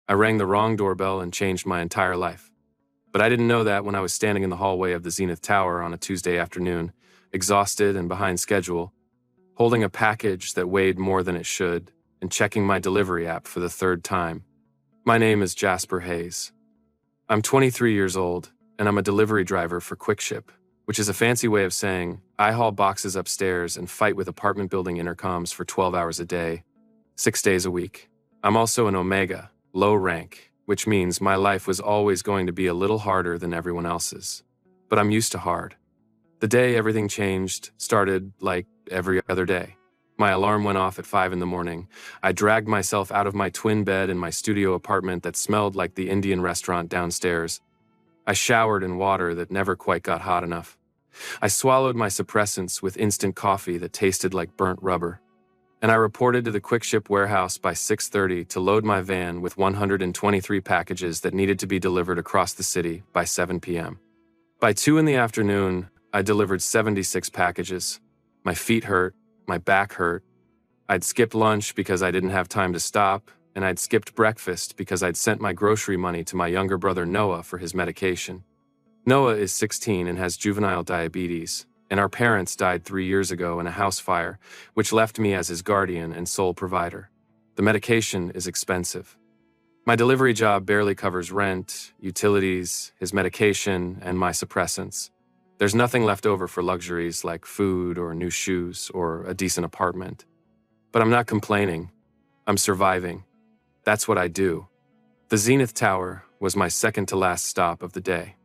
I rang the wrong doorbell and changed my entire life. But I didn't know that when I was standing in the hallway of the Zenith Tower on a Tuesday afternoon, exhausted and behind schedule, holding a package that weighed more than it should, and checking my delivery app for the third time. My name is Jasper Hayes. I'm 23 years old, and I'm a delivery driver for QuickShip, which is a fancy way of saying I haul boxes upstairs and fight with apartment building intercoms for 12 hours a day, 6 days a week. I'm also an Omega, low rank, which means my life was always going to be a little harder than everyone else's. But I'm used to hard. The day everything changed started like every other day. My alarm went off at 5 in the morning. I dragged myself out of my twin bed in my studio apartment that smelled like the Indian restaurant downstairs. I showered in water that never quite got hot enough. I swallowed my suppressants with instant coffee that tasted like burnt rubber. And I reported to the QuickShip warehouse by 6:30 to load my van with 123 packages that needed to be delivered across the city by 7 p.m. By 2 in the afternoon, I delivered 76 packages. My feet hurt, my back hurt. I'd skipped lunch because I didn't have time to stop, and I'd skipped breakfast because I'd sent my grocery money to my younger brother Noah for his medication. Noah is 16 and has juvenile diabetes, and our parents died 3 years ago in a house fire, which left me as his guardian and sole provider. The medication is expensive. My delivery job barely covers rent, utilities, his medication, and my suppressants. There's nothing left over for luxuries like food or new shoes or a decent apartment. But I'm not complaining. I'm surviving. That's what I do. The Zenith Tower was my second-to-last stop of the day.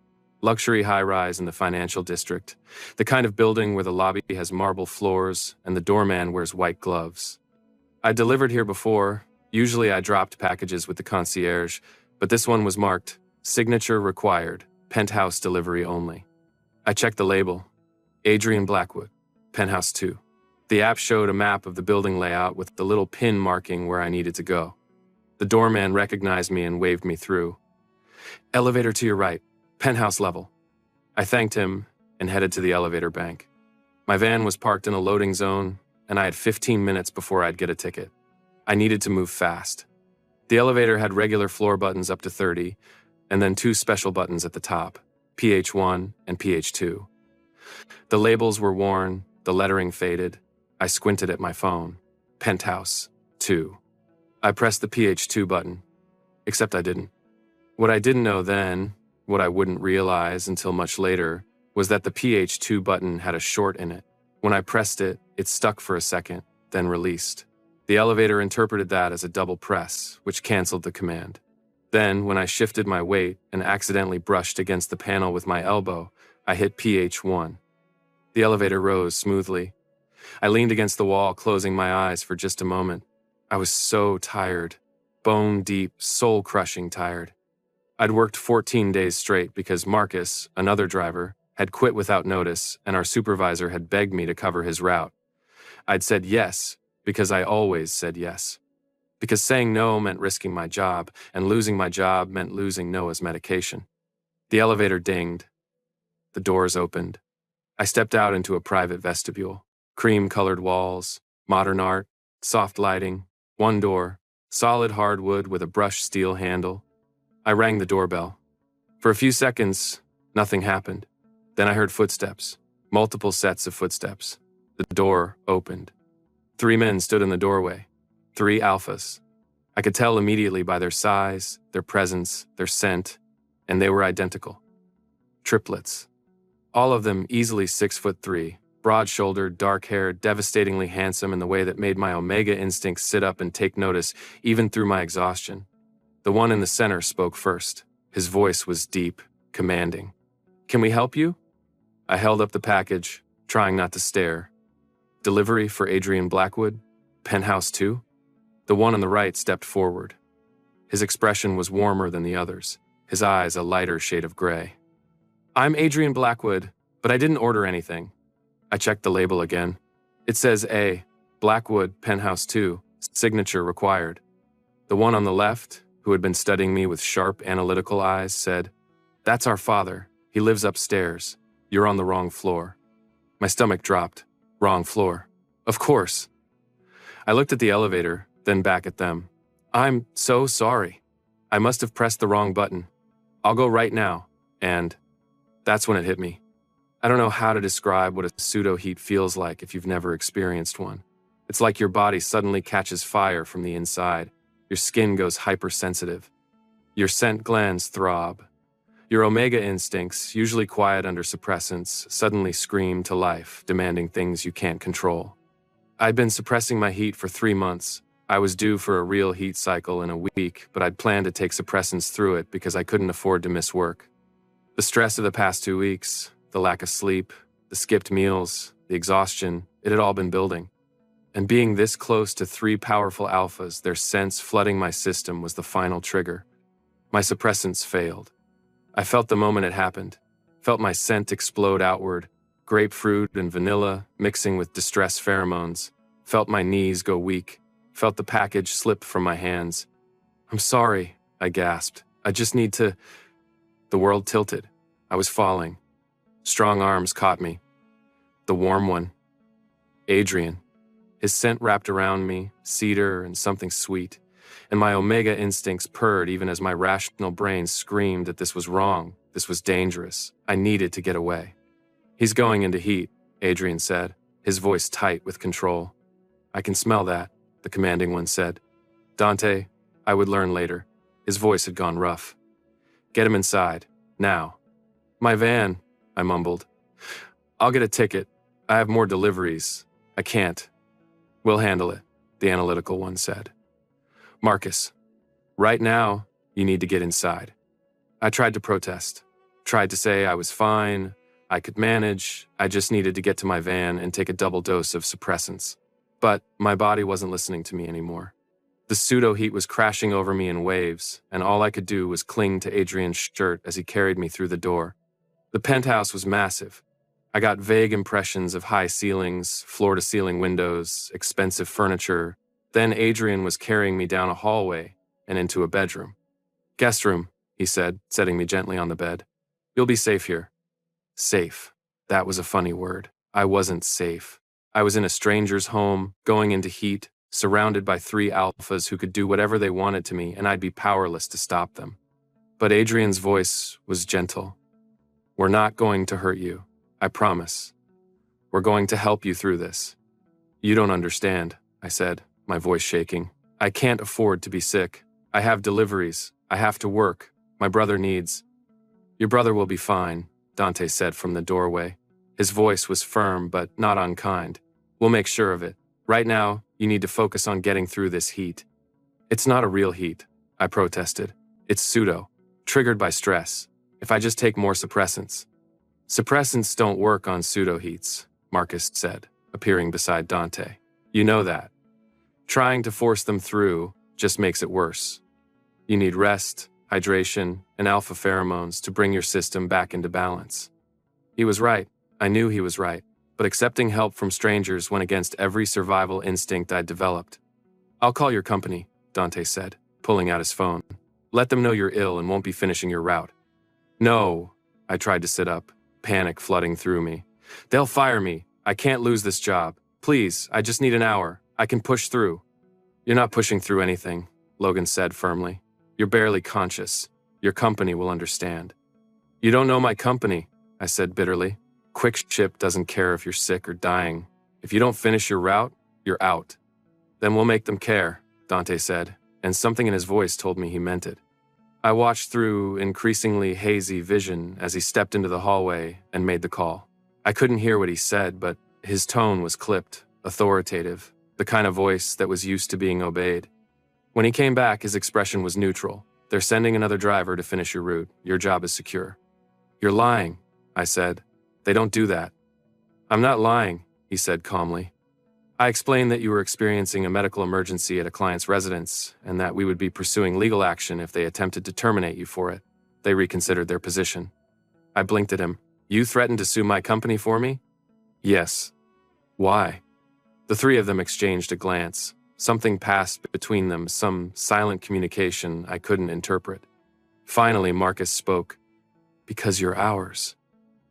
Luxury high-rise in the financial district, the kind of building where the lobby has marble floors and the doorman wears white gloves. I delivered here before. Usually I dropped packages with the concierge, but this one was marked, "Signature required, penthouse delivery only." I checked the label, Adrian Blackwood, Penthouse 2. The app showed a map of the building layout with the little pin marking where I needed to go. The doorman recognized me and waved me through. "Elevator to your right, penthouse level." I thanked him and headed to the elevator bank. My van was parked in a loading zone, and I had 15 minutes before I'd get a ticket. I needed to move fast. The elevator had regular floor buttons up to 30, and then 2 special buttons at the top, PH1 and PH2. The labels were worn, the lettering faded. I squinted at my phone. Penthouse 2. I pressed the PH2 button, except I didn't. What I didn't know then, what I wouldn't realize until much later, was that the PH2 button had a short in it. When I pressed it, it stuck for a second, then released. The elevator interpreted that as a double press, which canceled the command. Then, when I shifted my weight and accidentally brushed against the panel with my elbow, I hit PH1. The elevator rose smoothly. I leaned against the wall, closing my eyes for just a moment. I was so tired. Bone-deep, soul-crushing tired. I'd worked 14 days straight because Marcus, another driver, had quit without notice, and our supervisor had begged me to cover his route. I'd said yes, because I always said yes. Because saying no meant risking my job, and losing my job meant losing Noah's medication. The elevator dinged. The doors opened. I stepped out into a private vestibule. Cream-colored walls, modern art, soft lighting, one door, solid hardwood with a brushed steel handle. I rang the doorbell. For a few seconds, nothing happened. Then I heard footsteps, multiple sets of footsteps. The door opened. 3 men stood in the doorway, 3 alphas. I could tell immediately by their size, their presence, their scent, and they were identical. Triplets. All of them easily 6'3", broad-shouldered, dark-haired, devastatingly handsome in the way that made my Omega instincts sit up and take notice, even through my exhaustion. The one in the center spoke first. His voice was deep, commanding. "Can we help you?" I held up the package, trying not to stare. "Delivery for Adrian Blackwood, Penthouse 2? The one on the right stepped forward. His expression was warmer than the others, his eyes a lighter shade of gray. "I'm Adrian Blackwood, but I didn't order anything." I checked the label again. It says A, Blackwood, Penthouse 2, signature required. The one on the left, who had been studying me with sharp, analytical eyes, said, "That's our father. He lives upstairs. You're on the wrong floor." My stomach dropped. Wrong floor. Of course. I looked at the elevator, then back at them. "I'm so sorry." I must have pressed the wrong button. I'll go right now. And that's when it hit me. I don't know how to describe what a pseudo-heat feels like if you've never experienced one. It's like your body suddenly catches fire from the inside. Your skin goes hypersensitive. Your scent glands throb. Your omega instincts, usually quiet under suppressants, suddenly scream to life, demanding things you can't control. I'd been suppressing my heat for 3 months. I was due for a real heat cycle in a week, but I'd planned to take suppressants through it because I couldn't afford to miss work. The stress of the past 2 weeks, the lack of sleep, the skipped meals, the exhaustion, it had all been building. And being this close to 3 powerful alphas, their scents flooding my system was the final trigger. My suppressants failed. I felt the moment it happened. Felt my scent explode outward, grapefruit and vanilla mixing with distress pheromones. Felt my knees go weak. Felt the package slip from my hands. "I'm sorry," I gasped. "I just need to—" The world tilted. I was falling. Strong arms caught me. The warm one. Adrian. His scent wrapped around me, cedar and something sweet. And my omega instincts purred even as my rational brain screamed that this was wrong, this was dangerous. I needed to get away. "He's going into heat," Adrian said, his voice tight with control. "I can smell that," the commanding one said. "Dante, I would learn later." His voice had gone rough. "Get him inside, now." "My van," I mumbled. "I'll get a ticket. I have more deliveries. I can't." "We'll handle it," the analytical one said. "Marcus, right now, you need to get inside." I tried to protest. Tried to say I was fine, I could manage, I just needed to get to my van and take a double dose of suppressants. But my body wasn't listening to me anymore. The pseudo-heat was crashing over me in waves, and all I could do was cling to Adrian's shirt as he carried me through the door. The penthouse was massive. I got vague impressions of high ceilings, floor-to-ceiling windows, expensive furniture. Then Adrian was carrying me down a hallway and into a bedroom. "Guest room," he said, setting me gently on the bed. "You'll be safe here." Safe. That was a funny word. I wasn't safe. I was in a stranger's home, going into heat, surrounded by 3 alphas who could do whatever they wanted to me, and I'd be powerless to stop them. But Adrian's voice was gentle. "We're not going to hurt you. I promise. We're going to help you through this." "You don't understand," I said, my voice shaking. "I can't afford to be sick. I have deliveries. I have to work. My brother needs—" "Your brother will be fine," Dante said from the doorway. His voice was firm but not unkind. "We'll make sure of it. Right now, you need to focus on getting through this heat." "It's not a real heat," I protested. "It's pseudo, triggered by stress. If I just take more suppressants." "Suppressants don't work on pseudo-heats," Marcus said, appearing beside Dante. "You know that. Trying to force them through just makes it worse. You need rest, hydration, and alpha pheromones to bring your system back into balance." He was right. I knew he was right, but accepting help from strangers went against every survival instinct I'd developed. "I'll call your company," Dante said, pulling out his phone. "Let them know you're ill and won't be finishing your route." "No," I tried to sit up, panic flooding through me. "They'll fire me. I can't lose this job. Please, I just need an hour. I can push through." "You're not pushing through anything," Logan said firmly. "You're barely conscious. Your company will understand." "You don't know my company," I said bitterly. "Quick Ship doesn't care if you're sick or dying. If you don't finish your route, you're out." "Then we'll make them care," Dante said, and something in his voice told me he meant it. I watched through increasingly hazy vision as he stepped into the hallway and made the call. I couldn't hear what he said, but his tone was clipped, authoritative, the kind of voice that was used to being obeyed. When he came back, his expression was neutral. "They're sending another driver to finish your route. Your job is secure." "You're lying," I said. "They don't do that." "I'm not lying," he said calmly. "I explained that you were experiencing a medical emergency at a client's residence and that we would be pursuing legal action if they attempted to terminate you for it." They reconsidered their position. I blinked at him. "You threatened to sue my company for me?" "Yes." "Why?" The 3 of them exchanged a glance. Something passed between them, some silent communication I couldn't interpret. Finally, Marcus spoke. "Because you're ours."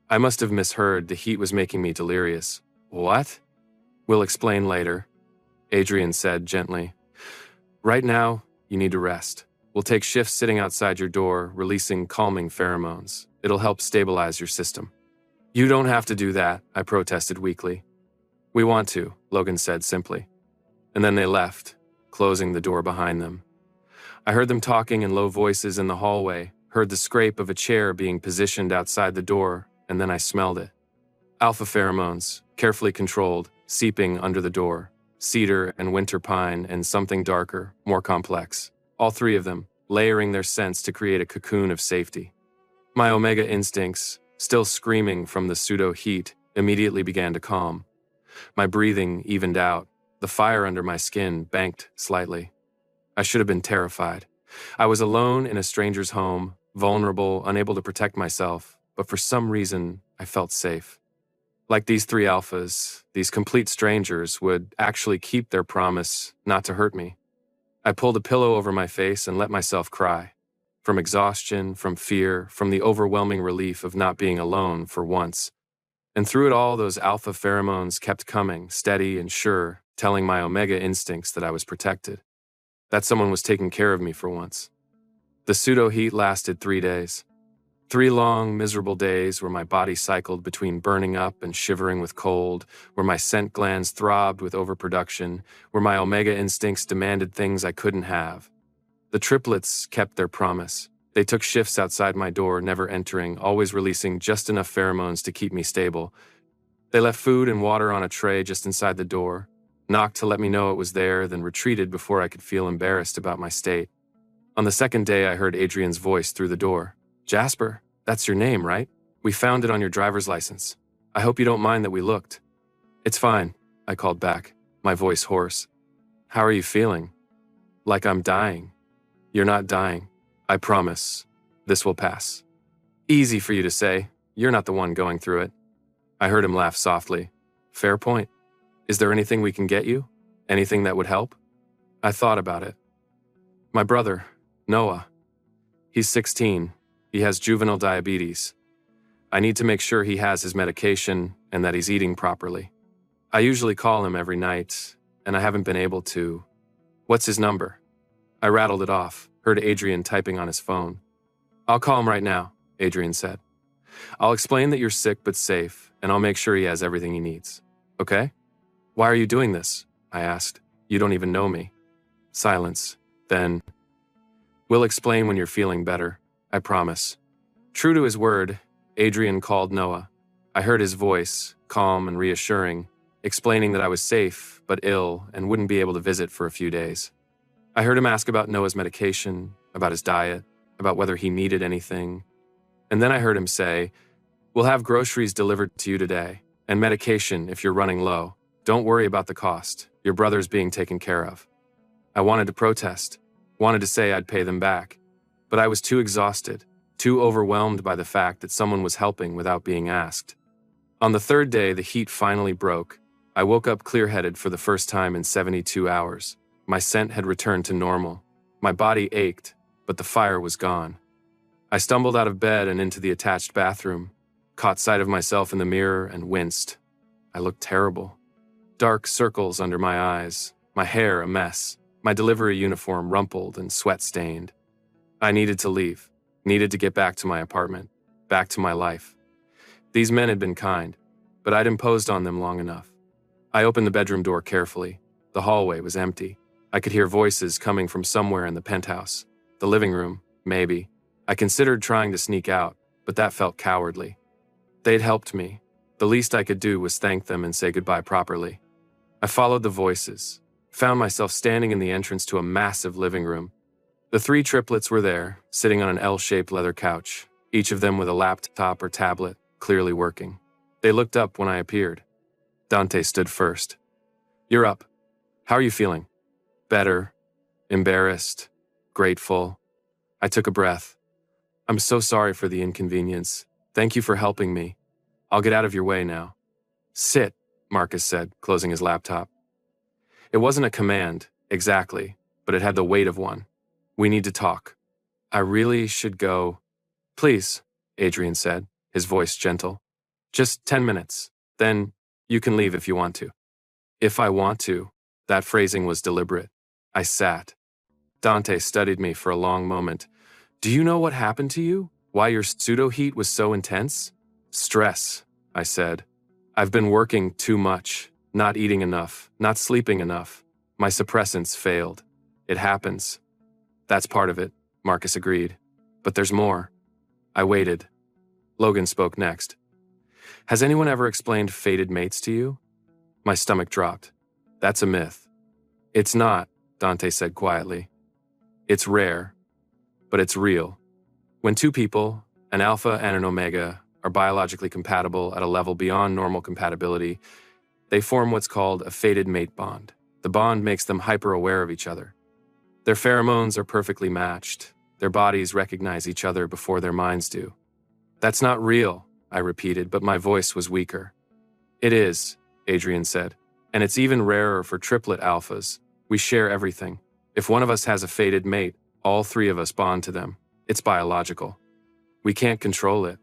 I must have misheard. The heat was making me delirious. "What?" "We'll explain later," Adrian said gently. "Right now, you need to rest. We'll take shifts sitting outside your door, releasing calming pheromones. It'll help stabilize your system." "You don't have to do that," I protested weakly. "We want to," Logan said simply. And then they left, closing the door behind them. I heard them talking in low voices in the hallway, heard the scrape of a chair being positioned outside the door, and then I smelled it. Alpha pheromones, carefully controlled, seeping under the door. Cedar and winter pine and something darker, more complex. All three of them, layering their scents to create a cocoon of safety. My omega instincts, still screaming from the pseudo-heat, immediately began to calm. My breathing evened out. The fire under my skin banked slightly. I should have been terrified. I was alone in a stranger's home, vulnerable, unable to protect myself, but for some reason, I felt safe. Like these three alphas, these complete strangers would actually keep their promise not to hurt me. I pulled a pillow over my face and let myself cry. From exhaustion, from fear, from the overwhelming relief of not being alone for once. And through it all, those alpha pheromones kept coming, steady and sure, telling my omega instincts that I was protected. That someone was taking care of me for once. The pseudo-heat lasted 3 days. 3 long, miserable days where my body cycled between burning up and shivering with cold, where my scent glands throbbed with overproduction, where my omega instincts demanded things I couldn't have. The triplets kept their promise. They took shifts outside my door, never entering, always releasing just enough pheromones to keep me stable. They left food and water on a tray just inside the door, knocked to let me know it was there, then retreated before I could feel embarrassed about my state. On the second day, I heard Adrian's voice through the door. "Jasper, that's your name, right? We found it on your driver's license. I hope you don't mind that we looked." "It's fine," I called back, my voice hoarse. "How are you feeling?" "Like I'm dying." "You're not dying. I promise. This will pass." "Easy for you to say. You're not the one going through it." I heard him laugh softly. "Fair point. Is there anything we can get you? Anything that would help?" I thought about it. "My brother, Noah. He's 16. He has juvenile diabetes. I need to make sure he has his medication and that he's eating properly. I usually call him every night, and I haven't been able to. What's his number?" I rattled it off, heard Adrian typing on his phone. "I'll call him right now," Adrian said. "I'll explain that you're sick but safe, and I'll make sure he has everything he needs. Okay?" "Why are you doing this?" I asked. "You don't even know me." Silence. Then, "We'll explain when you're feeling better. I promise." True to his word, Adrian called Noah. I heard his voice, calm and reassuring, explaining that I was safe but ill and wouldn't be able to visit for a few days. I heard him ask about Noah's medication, about his diet, about whether he needed anything. And then I heard him say, "We'll have groceries delivered to you today, and medication if you're running low. Don't worry about the cost. Your brother's being taken care of." I wanted to protest, wanted to say I'd pay them back, but I was too exhausted, too overwhelmed by the fact that someone was helping without being asked. On the third day, the heat finally broke. I woke up clear-headed for the first time in 72 hours. My scent had returned to normal. My body ached, but the fire was gone. I stumbled out of bed and into the attached bathroom, caught sight of myself in the mirror and winced. I looked terrible. Dark circles under my eyes, my hair a mess, my delivery uniform rumpled and sweat-stained. I needed to leave, needed to get back to my apartment, back to my life. These men had been kind, but I'd imposed on them long enough. I opened the bedroom door carefully. The hallway was empty. I could hear voices coming from somewhere in the penthouse. The living room, maybe. I considered trying to sneak out, but that felt cowardly. They'd helped me. The least I could do was thank them and say goodbye properly. I followed the voices, found myself standing in the entrance to a massive living room. The 3 triplets were there, sitting on an L-shaped leather couch, each of them with a laptop or tablet, clearly working. They looked up when I appeared. Dante stood first. "You're up. How are you feeling?" "Better. Embarrassed. Grateful." I took a breath. "I'm so sorry for the inconvenience. Thank you for helping me. I'll get out of your way now." "Sit," Marcus said, closing his laptop. It wasn't a command, exactly, but it had the weight of one. "We need to talk." "I really should go." "Please," Adrian said, his voice gentle. "Just 10 minutes. Then you can leave if you want to." If I want to. That phrasing was deliberate. I sat. Dante studied me for a long moment. Do you know what happened to you? Why your pseudo-heat was so intense? Stress, I said. I've been working too much, not eating enough, not sleeping enough. My suppressants failed. It happens. That's part of it, Marcus agreed. But there's more. I waited. Logan spoke next. Has anyone ever explained fated mates to you? My stomach dropped. That's a myth. It's not, Dante said quietly. It's rare, but it's real. When two people, an alpha and an omega, are biologically compatible at a level beyond normal compatibility, they form what's called a fated mate bond. The bond makes them hyper-aware of each other. Their pheromones are perfectly matched. Their bodies recognize each other before their minds do. That's not real, I repeated, but my voice was weaker. It is, Adrian said, and it's even rarer for triplet alphas. We share everything. If one of us has a fated mate, all three of us bond to them. It's biological. We can't control it.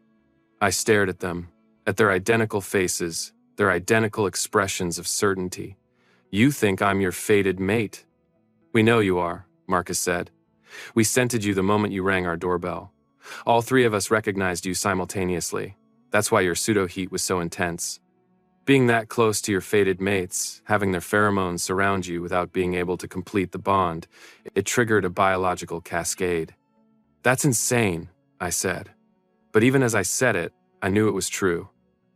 I stared at them, at their identical faces, their identical expressions of certainty. You think I'm your fated mate. We know you are, Marcus said. We scented you the moment you rang our doorbell. All three of us recognized you simultaneously. That's why your pseudo-heat was so intense. Being that close to your fated mates, having their pheromones surround you without being able to complete the bond, it triggered a biological cascade. That's insane, I said. But even as I said it, I knew it was true.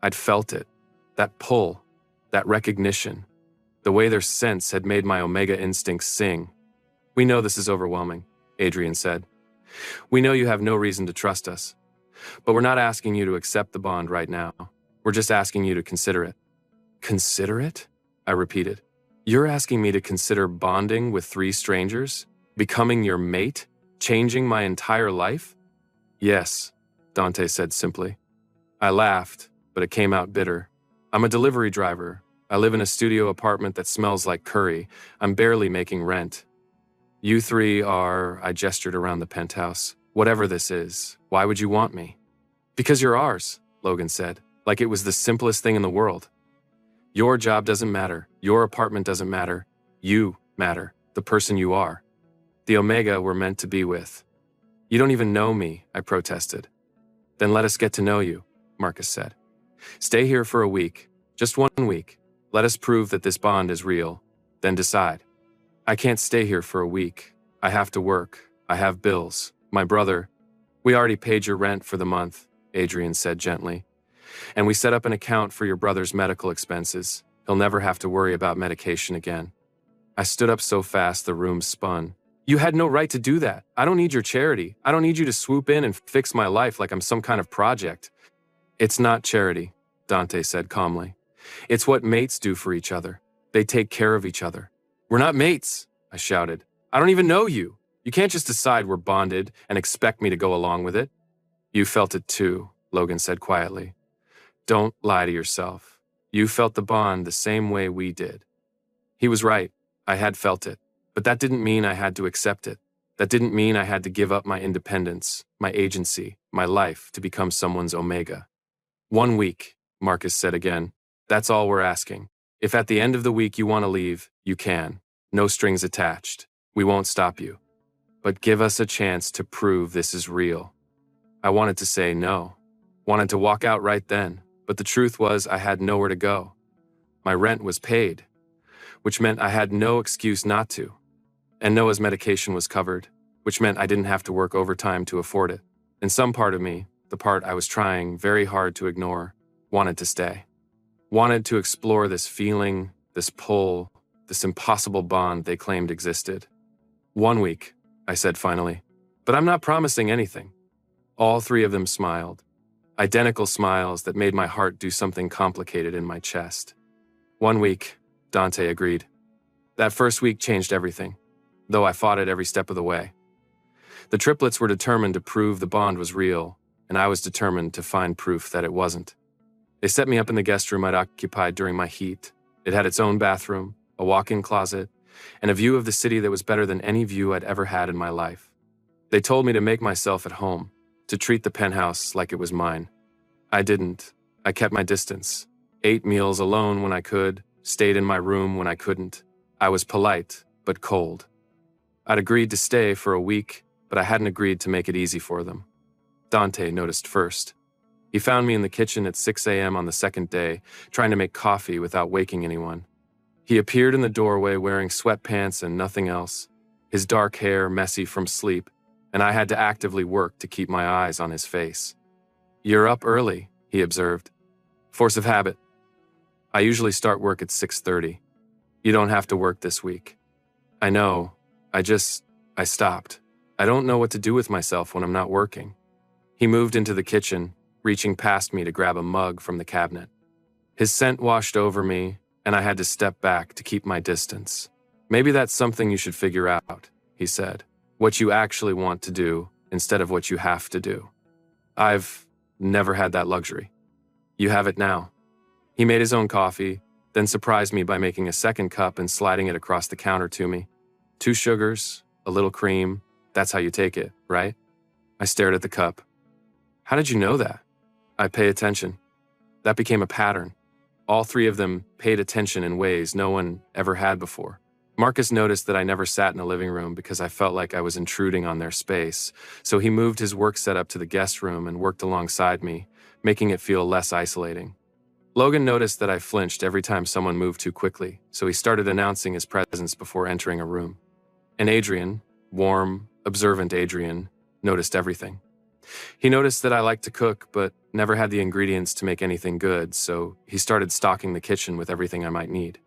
I'd felt it. That pull, that recognition, the way their sense had made my omega instincts sing. We know this is overwhelming, Adrian said. We know you have no reason to trust us. But we're not asking you to accept the bond right now. We're just asking you to consider it. Consider it? I repeated. You're asking me to consider bonding with three strangers? Becoming your mate? Changing my entire life? Yes, Dante said simply. I laughed, but it came out bitter. I'm a delivery driver. I live in a studio apartment that smells like curry. I'm barely making rent. You three are, I gestured around the penthouse. Whatever this is, why would you want me? Because you're ours, Logan said, like it was the simplest thing in the world. Your job doesn't matter. Your apartment doesn't matter. You matter, the person you are. The Omega we're meant to be with. You don't even know me, I protested. Then let us get to know you, Marcus said. Stay here for a week, just 1 week. Let us prove that this bond is real, then decide. I can't stay here for a week. I have to work. I have bills. My brother. We already paid your rent for the month, Adrian said gently. And we set up an account for your brother's medical expenses. He'll never have to worry about medication again. I stood up so fast the room spun. You had no right to do that. I don't need your charity. I don't need you to swoop in and fix my life like I'm some kind of project. It's not charity, Dante said calmly. It's what mates do for each other. They take care of each other. We're not mates, I shouted. I don't even know you. You can't just decide we're bonded and expect me to go along with it. You felt it too, Logan said quietly. Don't lie to yourself. You felt the bond the same way we did. He was right. I had felt it. But that didn't mean I had to accept it. That didn't mean I had to give up my independence, my agency, my life to become someone's Omega. 1 week, Marcus said again. That's all we're asking. If at the end of the week you want to leave, you can. No strings attached. We won't stop you. But give us a chance to prove this is real. I wanted to say no. Wanted to walk out right then. But the truth was I had nowhere to go. My rent was paid, which meant I had no excuse not to. And Noah's medication was covered, which meant I didn't have to work overtime to afford it. And some part of me, the part I was trying very hard to ignore, wanted to stay. Wanted to explore this feeling, this pull, this impossible bond they claimed existed. 1 week, I said finally. But I'm not promising anything. All three of them smiled. Identical smiles that made my heart do something complicated in my chest. 1 week, Dante agreed. That first week changed everything, though I fought it every step of the way. The triplets were determined to prove the bond was real, and I was determined to find proof that it wasn't. They set me up in the guest room I'd occupied during my heat. It had its own bathroom, a walk-in closet, and a view of the city that was better than any view I'd ever had in my life. They told me to make myself at home, to treat the penthouse like it was mine. I didn't. I kept my distance. Ate meals alone when I could, stayed in my room when I couldn't. I was polite, but cold. I'd agreed to stay for a week, but I hadn't agreed to make it easy for them. Dante noticed first. He found me in the kitchen at 6 a.m. on the second day, trying to make coffee without waking anyone. He appeared in the doorway wearing sweatpants and nothing else, his dark hair messy from sleep, and I had to actively work to keep my eyes on his face. "You're up early," he observed. "Force of habit. I usually start work at 6:30. You don't have to work this week." "I know. I stopped. I don't know what to do with myself when I'm not working." He moved into the kitchen, reaching past me to grab a mug from the cabinet. His scent washed over me, and I had to step back to keep my distance. "Maybe that's something you should figure out," he said. "What you actually want to do instead of what you have to do. I've never had that luxury. You have it now." He made his own coffee, then surprised me by making a second cup and sliding it across the counter to me. 2 sugars, a little cream, that's how you take it, right? I stared at the cup. "How did you know that?" "I pay attention." That became a pattern. All 3 of them paid attention in ways no one ever had before. Marcus noticed that I never sat in the living room because I felt like I was intruding on their space, so he moved his work setup to the guest room and worked alongside me, making it feel less isolating. Logan noticed that I flinched every time someone moved too quickly, so he started announcing his presence before entering a room. And Adrian, warm, observant Adrian, noticed everything. He noticed that I liked to cook, but never had the ingredients to make anything good, so he started stocking the kitchen with everything I might need.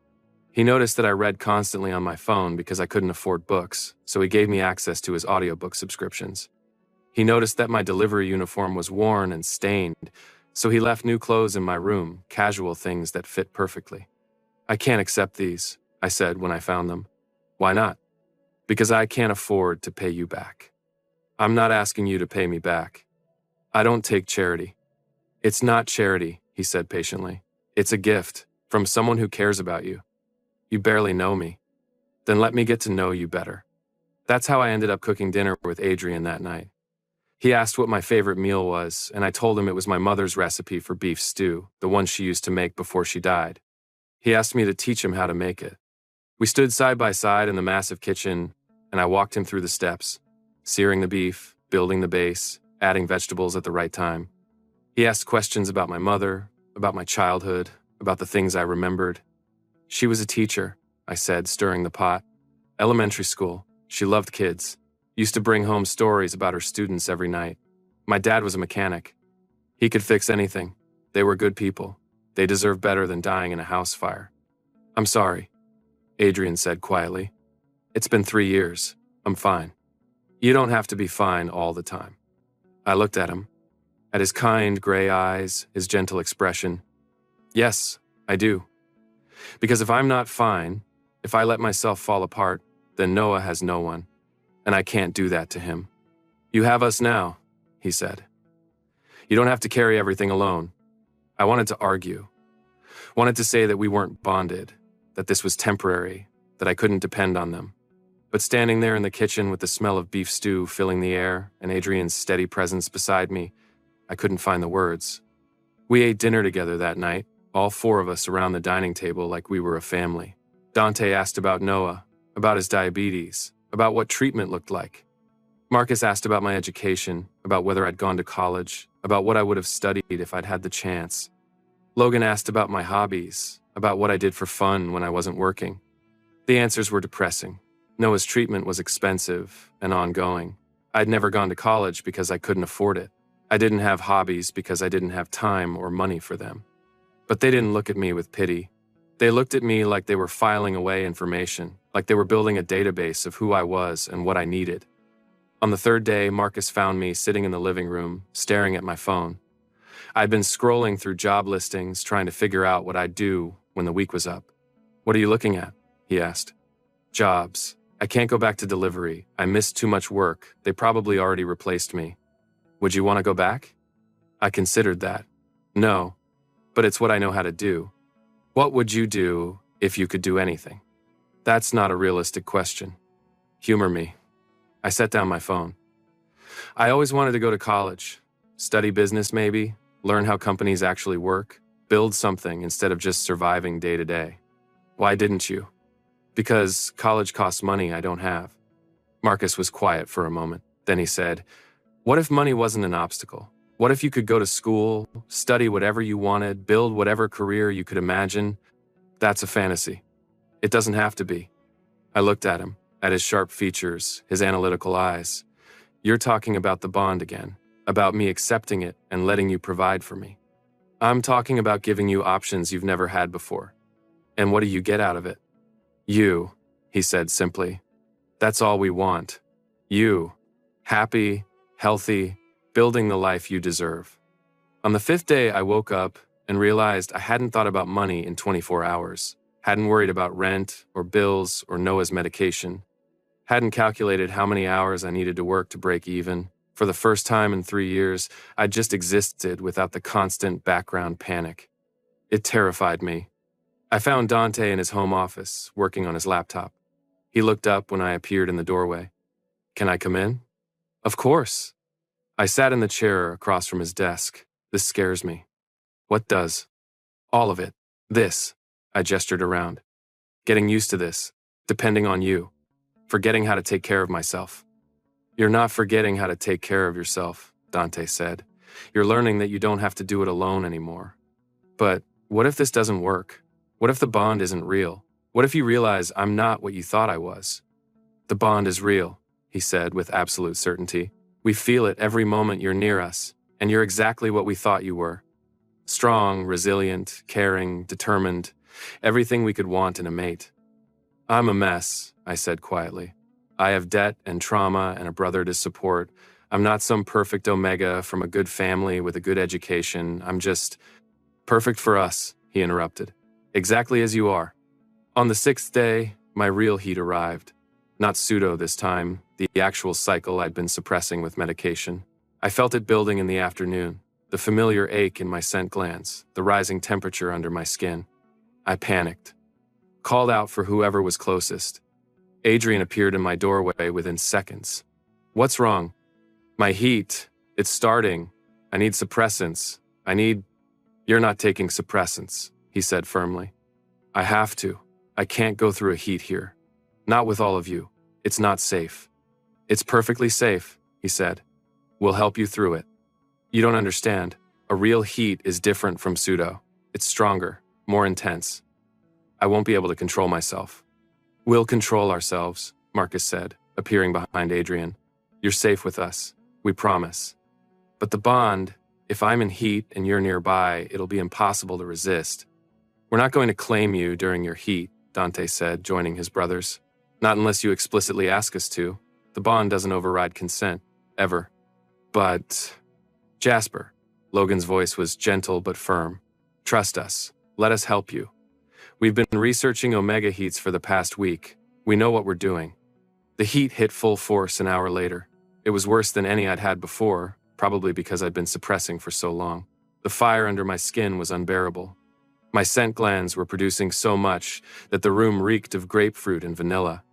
He noticed that I read constantly on my phone because I couldn't afford books, so he gave me access to his audiobook subscriptions. He noticed that my delivery uniform was worn and stained, so he left new clothes in my room, casual things that fit perfectly. "I can't accept these," I said when I found them. "Why not?" "Because I can't afford to pay you back." "I'm not asking you to pay me back. I don't take charity." "It's not charity," he said patiently. "It's a gift from someone who cares about you. You barely know me. Then let me get to know you better." That's how I ended up cooking dinner with Adrian that night. He asked what my favorite meal was, and I told him it was my mother's recipe for beef stew, the one she used to make before she died. He asked me to teach him how to make it. We stood side by side in the massive kitchen, and I walked him through the steps, searing the beef, building the base, adding vegetables at the right time. He asked questions about my mother, about my childhood, about the things I remembered. "She was a teacher," I said, stirring the pot. "Elementary school. She loved kids. Used to bring home stories about her students every night. My dad was a mechanic. He could fix anything. They were good people. They deserve better than dying in a house fire." "I'm sorry," Adrian said quietly. "It's been 3 years. I'm fine." "You don't have to be fine all the time." I looked at him, at his kind gray eyes, his gentle expression. "Yes, I do. Because if I'm not fine, if I let myself fall apart, then Noah has no one. And I can't do that to him." "You have us now," he said. "You don't have to carry everything alone." I wanted to argue. Wanted to say that we weren't bonded, that this was temporary, that I couldn't depend on them. But standing there in the kitchen with the smell of beef stew filling the air and Adrian's steady presence beside me, I couldn't find the words. We ate dinner together that night, all 4 of us around the dining table like we were a family. Dante asked about Noah, about his diabetes, about what treatment looked like. Marcus asked about my education, about whether I'd gone to college, about what I would have studied if I'd had the chance. Logan asked about my hobbies, about what I did for fun when I wasn't working. The answers were depressing. Noah's treatment was expensive and ongoing. I'd never gone to college because I couldn't afford it. I didn't have hobbies because I didn't have time or money for them. But they didn't look at me with pity. They looked at me like they were filing away information, like they were building a database of who I was and what I needed. On the 3rd day, Marcus found me sitting in the living room, staring at my phone. I'd been scrolling through job listings, trying to figure out what I'd do when the week was up. "What are you looking at?" he asked. "Jobs. I can't go back to delivery. I missed too much work. They probably already replaced me." "Would you want to go back?" I considered that. "No, but it's what I know how to do." "What would you do if you could do anything?" "That's not a realistic question. Humor me." I set down my phone. "I always wanted to go to college. Study business maybe, learn how companies actually work, build something instead of just surviving day to day." "Why didn't you?" "Because college costs money I don't have." Marcus was quiet for a moment. Then he said, "What if money wasn't an obstacle? What if you could go to school, study whatever you wanted, build whatever career you could imagine? That's a fantasy. It doesn't have to be." I looked at him, at his sharp features, his analytical eyes. "You're talking about the bond again, about me accepting it and letting you provide for me. I'm talking about giving you options you've never had before. And what do you get out of it?" "You," he said simply. "That's all we want. You. Happy, healthy, building the life you deserve." On the 5th day, I woke up and realized I hadn't thought about money in 24 hours, hadn't worried about rent or bills or Noah's medication, hadn't calculated how many hours I needed to work to break even. For the first time in 3 years, I just existed without the constant background panic. It terrified me. I found Dante in his home office, working on his laptop. He looked up when I appeared in the doorway. "Can I come in?" "Of course." I sat in the chair across from his desk. "This scares me." "What does?" "All of it. This." I gestured around. "Getting used to this. Depending on you. Forgetting how to take care of myself." "You're not forgetting how to take care of yourself," Dante said. "You're learning that you don't have to do it alone anymore." "But what if this doesn't work? What if the bond isn't real? What if you realize I'm not what you thought I was?" "The bond is real," he said with absolute certainty. "We feel it every moment you're near us, and you're exactly what we thought you were. Strong, resilient, caring, determined, everything we could want in a mate." "I'm a mess," I said quietly. "I have debt and trauma and a brother to support. I'm not some perfect omega from a good family with a good education. I'm just..." "Perfect for us," he interrupted. "Exactly as you are." On the 6th day, my real heat arrived. Not pseudo this time, the actual cycle I'd been suppressing with medication. I felt it building in the afternoon, the familiar ache in my scent glands, the rising temperature under my skin. I panicked. Called out for whoever was closest. Adrian appeared in my doorway within seconds. "What's wrong?" "My heat. It's starting. I need suppressants. "You're not taking suppressants," he said firmly. "I have to. I can't go through a heat here. Not with all of you. It's not safe." "It's perfectly safe," he said. "We'll help you through it. You don't understand. A real heat is different from pseudo. It's stronger, more intense. I won't be able to control myself." "We'll control ourselves," Marcus said, appearing behind Adrian. "You're safe with us. We promise. But the bond, if I'm in heat and you're nearby, it'll be impossible to resist." "We're not going to claim you during your heat," Dante said, joining his brothers. "Not unless you explicitly ask us to. The bond doesn't override consent, ever." "But..." "Jasper," Logan's voice was gentle but firm. "Trust us. Let us help you. We've been researching omega heats for the past week. We know what we're doing." The heat hit full force an hour later. It was worse than any I'd had before, probably because I'd been suppressing for so long. The fire under my skin was unbearable. My scent glands were producing so much that the room reeked of grapefruit and vanilla.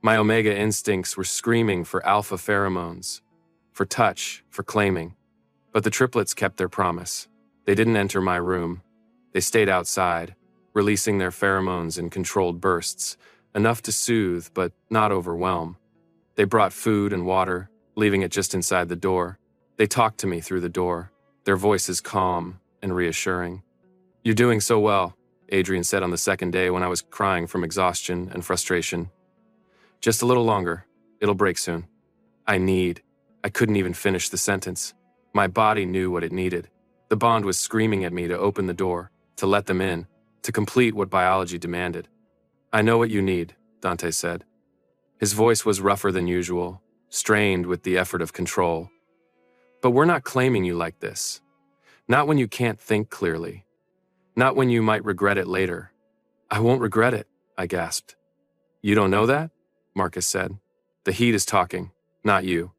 My omega instincts were screaming for alpha pheromones, for touch, for claiming. But the triplets kept their promise. They didn't enter my room. They stayed outside, releasing their pheromones in controlled bursts, enough to soothe but not overwhelm. They brought food and water, leaving it just inside the door. They talked to me through the door, their voices calm and reassuring. "You're doing so well," Adrian said on the 2nd day when I was crying from exhaustion and frustration. "Just a little longer. It'll break soon." I couldn't even finish the sentence. My body knew what it needed. The bond was screaming at me to open the door, to let them in, to complete what biology demanded. "I know what you need," Dante said. His voice was rougher than usual, strained with the effort of control. "But we're not claiming you like this. Not when you can't think clearly. Not when you might regret it later." "I won't regret it," I gasped. "You don't know that?" Marcus said. "The heat is talking, not you.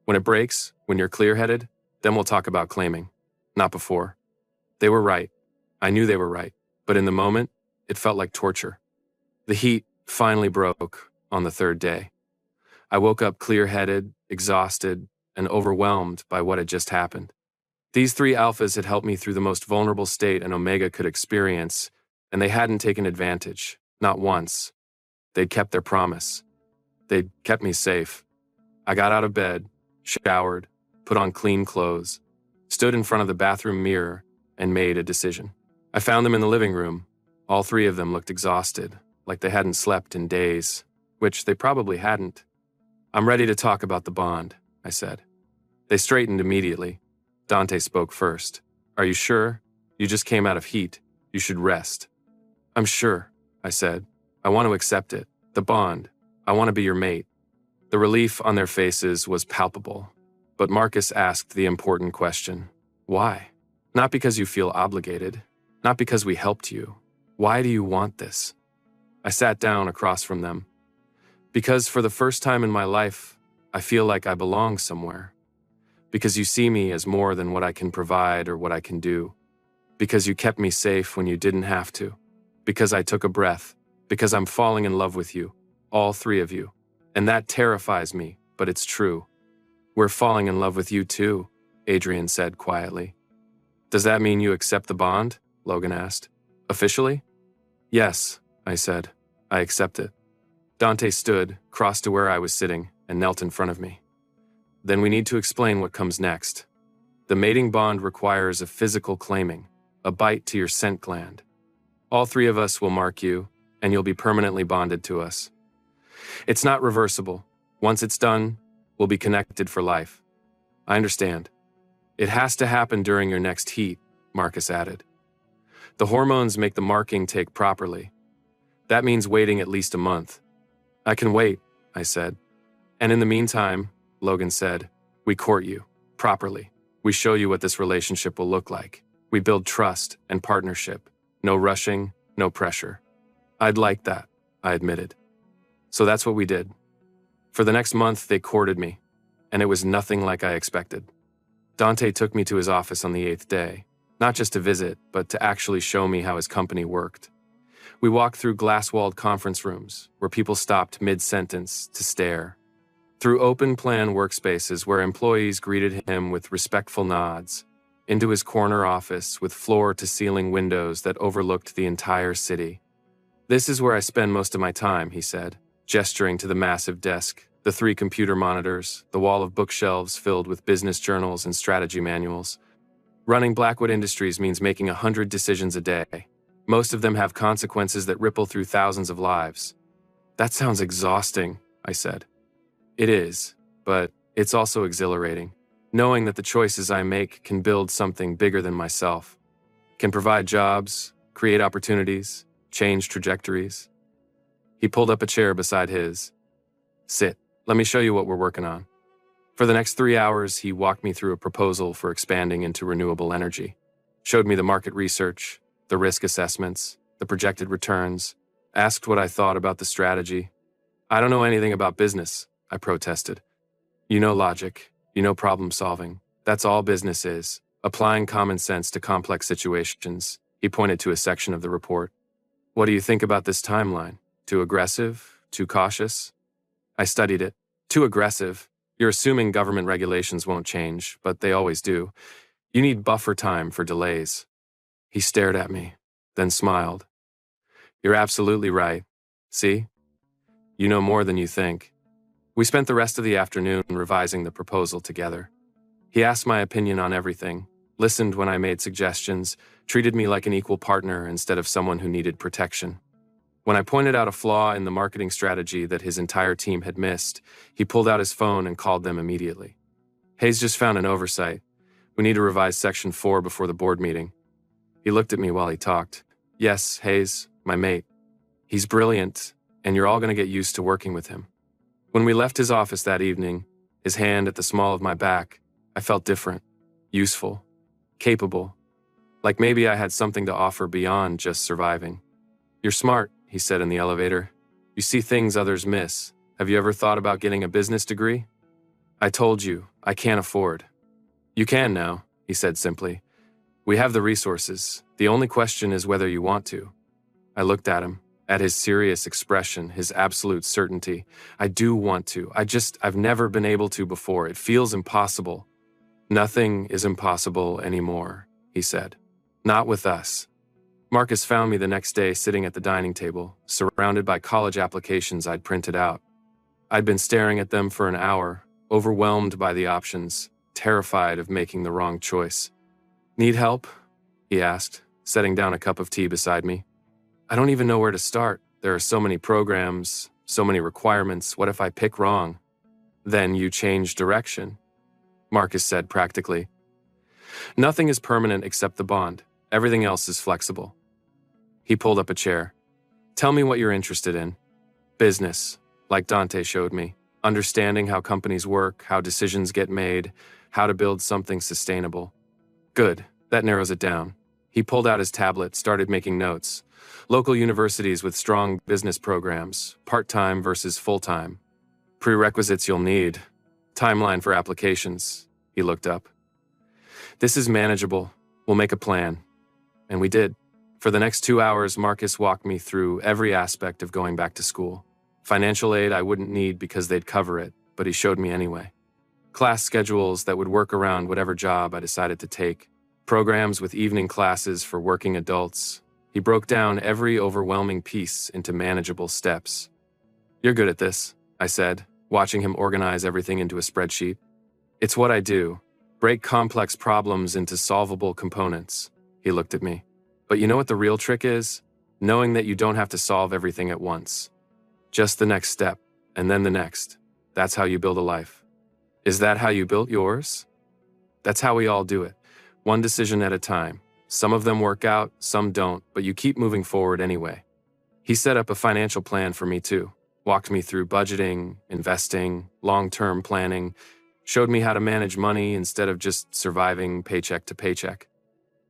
When it breaks, when you're clear-headed, then we'll talk about claiming. Not before." They were right. I knew they were right. But in the moment, it felt like torture. The heat finally broke on the 3rd day. I woke up clear-headed, exhausted, and overwhelmed by what had just happened. These 3 alphas had helped me through the most vulnerable state an omega could experience, and they hadn't taken advantage, not once. They'd kept their promise. They'd kept me safe. I got out of bed, showered, put on clean clothes, stood in front of the bathroom mirror, and made a decision. I found them in the living room. All three of them looked exhausted, like they hadn't slept in days, which they probably hadn't. "I'm ready to talk about the bond," I said. They straightened immediately. Dante spoke first. "Are you sure? You just came out of heat. You should rest." "I'm sure," I said. "I want to accept it. The bond. I want to be your mate." The relief on their faces was palpable. But Marcus asked the important question. "Why? Not because you feel obligated. Not because we helped you. Why do you want this?" I sat down across from them. "Because for the first time in my life, I feel like I belong somewhere. Because you see me as more than what I can provide or what I can do. Because you kept me safe when you didn't have to. Because I took a breath. Because I'm falling in love with you. All three of you. And that terrifies me, but it's true." "We're falling in love with you too," Adrian said quietly. "Does that mean you accept the bond?" Logan asked. "Officially?" "Yes," I said. "I accept it." Dante stood, crossed to where I was sitting, and knelt in front of me. "Then we need to explain what comes next. The mating bond requires a physical claiming, a bite to your scent gland. All three of us will mark you, and you'll be permanently bonded to us. It's not reversible. Once it's done, we'll be connected for life." "I understand." "It has to happen during your next heat," Marcus added. "The hormones make the marking take properly. That means waiting at least a month." "I can wait," I said. "And in the meantime," Logan said, "we court you, properly. We show you what this relationship will look like. We build trust and partnership. No rushing, no pressure." "I'd like that," I admitted. So that's what we did. For the next month, they courted me, and it was nothing like I expected. Dante took me to his office on the 8th day, not just to visit, but to actually show me how his company worked. We walked through glass-walled conference rooms, where people stopped mid-sentence to stare. Through open-plan workspaces where employees greeted him with respectful nods. Into his corner office with floor-to-ceiling windows that overlooked the entire city. "This is where I spend most of my time," he said, gesturing to the massive desk, the 3 computer monitors, the wall of bookshelves filled with business journals and strategy manuals. "Running Blackwood Industries means making 100 decisions a day. Most of them have consequences that ripple through thousands of lives." "That sounds exhausting," I said. "It is, but it's also exhilarating. Knowing that the choices I make can build something bigger than myself. Can provide jobs, create opportunities, change trajectories." He pulled up a chair beside his. "Sit. Let me show you what we're working on." For the next 3 hours, he walked me through a proposal for expanding into renewable energy. Showed me the market research, the risk assessments, the projected returns, asked what I thought about the strategy. "I don't know anything about business," I protested. "You know logic, you know problem solving. That's all business is, applying common sense to complex situations." He pointed to a section of the report. "What do you think about this timeline? Too aggressive? Too cautious?" I studied it. "Too aggressive. You're assuming government regulations won't change, but they always do. You need buffer time for delays." He stared at me, then smiled. "You're absolutely right. See? You know more than you think." We spent the rest of the afternoon revising the proposal together. He asked my opinion on everything, listened when I made suggestions, treated me like an equal partner instead of someone who needed protection. When I pointed out a flaw in the marketing strategy that his entire team had missed, he pulled out his phone and called them immediately. "Hayes just found an oversight. We need to revise Section 4 before the board meeting." He looked at me while he talked. "Yes, Hayes, my mate. He's brilliant, and you're all going to get used to working with him." When we left his office that evening, his hand at the small of my back, I felt different, useful, capable, like maybe I had something to offer beyond just surviving. "You're smart," he said in the elevator. "You see things others miss. Have you ever thought about getting a business degree?" "I told you, I can't afford." "You can now," he said simply. "We have the resources. The only question is whether you want to." I looked at him, at his serious expression, his absolute certainty. "I do want to. I've never been able to before. It feels impossible." "Nothing is impossible anymore," he said. "Not with us." Marcus found me the next day sitting at the dining table, surrounded by college applications I'd printed out. I'd been staring at them for an hour, overwhelmed by the options, terrified of making the wrong choice. "Need help?" he asked, setting down a cup of tea beside me. "I don't even know where to start. There are so many programs, so many requirements. What if I pick wrong?" "Then you change direction," Marcus said practically. "Nothing is permanent except the bond. Everything else is flexible." He pulled up a chair. "Tell me what you're interested in." "Business, like Dante showed me. Understanding how companies work, how decisions get made, how to build something sustainable." "Good, that narrows it down." He pulled out his tablet, started making notes. "Local universities with strong business programs, part-time versus full-time. Prerequisites you'll need. Timeline for applications." He looked up. "This is manageable. We'll make a plan." And we did. For the next 2 hours, Marcus walked me through every aspect of going back to school. Financial aid I wouldn't need because they'd cover it, but he showed me anyway. Class schedules that would work around whatever job I decided to take. Programs with evening classes for working adults. He broke down every overwhelming piece into manageable steps. "You're good at this," I said, watching him organize everything into a spreadsheet. "It's what I do. Break complex problems into solvable components." He looked at me. "But you know what the real trick is? Knowing that you don't have to solve everything at once. Just the next step, and then the next. That's how you build a life." "Is that how you built yours?" "That's how we all do it. One decision at a time. Some of them work out, some don't, but you keep moving forward anyway." He set up a financial plan for me too. Walked me through budgeting, investing, long-term planning, showed me how to manage money instead of just surviving paycheck to paycheck.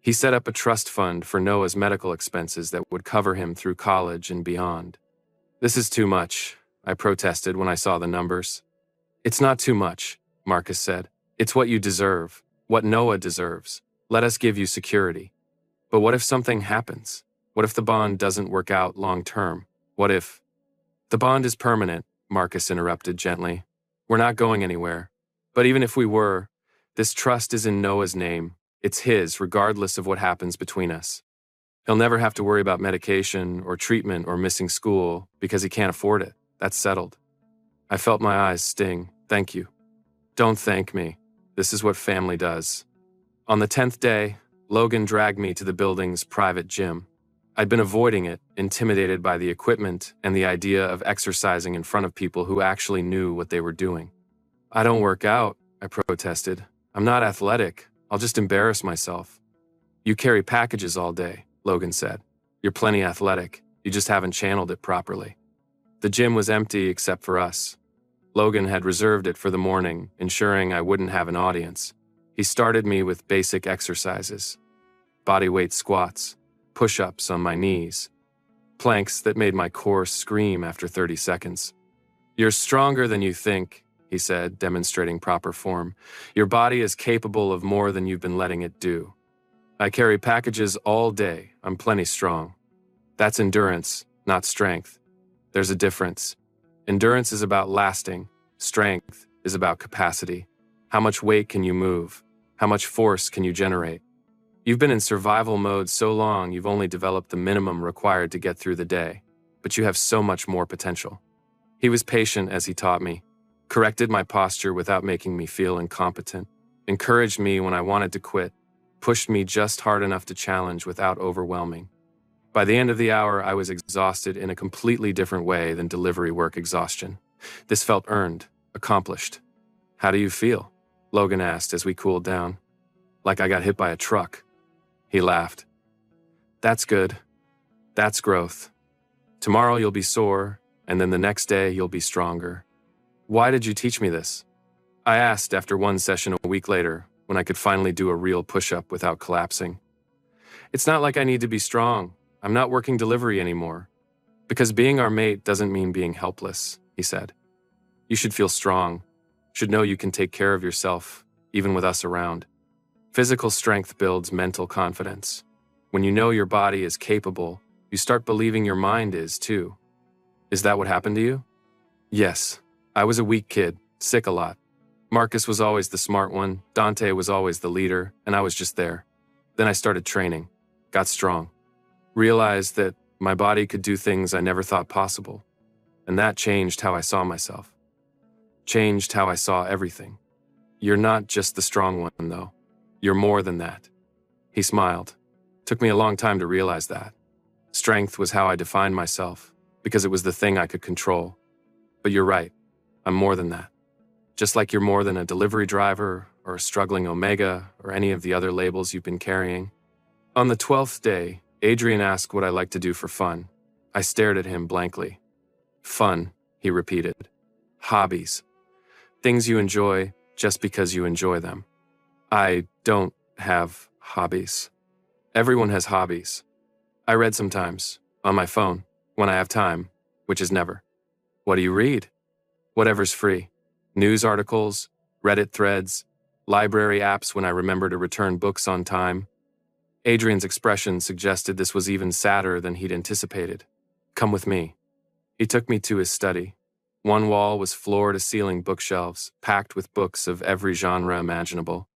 He set up a trust fund for Noah's medical expenses that would cover him through college and beyond. "This is too much," I protested when I saw the numbers. "It's not too much," Marcus said. "It's what you deserve, what Noah deserves. Let us give you security." "But what if something happens? What if the bond doesn't work out long term? What if—" "The bond is permanent," Marcus interrupted gently. "We're not going anywhere. But even if we were, this trust is in Noah's name. It's his, regardless of what happens between us. He'll never have to worry about medication or treatment or missing school because he can't afford it. That's settled." I felt my eyes sting. "Thank you." "Don't thank me. This is what family does." On the 10th day, Logan dragged me to the building's private gym. I'd been avoiding it, intimidated by the equipment and the idea of exercising in front of people who actually knew what they were doing. "I don't work out," I protested. "I'm not athletic. I'll just embarrass myself." "You carry packages all day," Logan said. "You're plenty athletic. You just haven't channeled it properly." The gym was empty except for us. Logan had reserved it for the morning, ensuring I wouldn't have an audience. He started me with basic exercises. Bodyweight squats, push-ups on my knees, planks that made my core scream after 30 seconds. "You're stronger than you think," he said, demonstrating proper form. "Your body is capable of more than you've been letting it do." "I carry packages all day. I'm plenty strong." "That's endurance, not strength. There's a difference. Endurance is about lasting. Strength is about capacity. How much weight can you move? How much force can you generate? You've been in survival mode so long you've only developed the minimum required to get through the day, but you have so much more potential." He was patient as he taught me, corrected my posture without making me feel incompetent, encouraged me when I wanted to quit, pushed me just hard enough to challenge without overwhelming. By the end of the hour, I was exhausted in a completely different way than delivery work exhaustion. This felt earned, accomplished. "How do you feel?" Logan asked as we cooled down. "Like I got hit by a truck." He laughed. "That's good. That's growth. Tomorrow you'll be sore, and then the next day you'll be stronger." "Why did you teach me this?" I asked after one session a week later, when I could finally do a real push-up without collapsing. "It's not like I need to be strong. I'm not working delivery anymore. Because being our mate doesn't mean being helpless," he said. "You should feel strong. Should know you can take care of yourself, even with us around. Physical strength builds mental confidence. When you know your body is capable, you start believing your mind is too." "Is that what happened to you?" "Yes. I was a weak kid, sick a lot. Marcus was always the smart one, Dante was always the leader, and I was just there. Then I started training, got strong, realized that my body could do things I never thought possible, and that changed how I saw myself. Changed how I saw everything. You're not just the strong one, though. You're more than that. He smiled. Took me a long time to realize that. Strength was how I defined myself, because it was the thing I could control. But you're right. I'm more than that. Just like you're more than a delivery driver or a struggling Omega or any of the other labels you've been carrying. On the 12th day, Adrian asked what I like to do for fun. I stared at him blankly. Fun, he repeated. Hobbies. Things you enjoy just because you enjoy them. I don't have hobbies. Everyone has hobbies. I read sometimes, on my phone, when I have time, which is never. What do you read? Whatever's free. News articles, Reddit threads, library apps when I remember to return books on time. Adrian's expression suggested this was even sadder than he'd anticipated. Come with me. He took me to his study. One wall was floor-to-ceiling bookshelves, packed with books of every genre imaginable.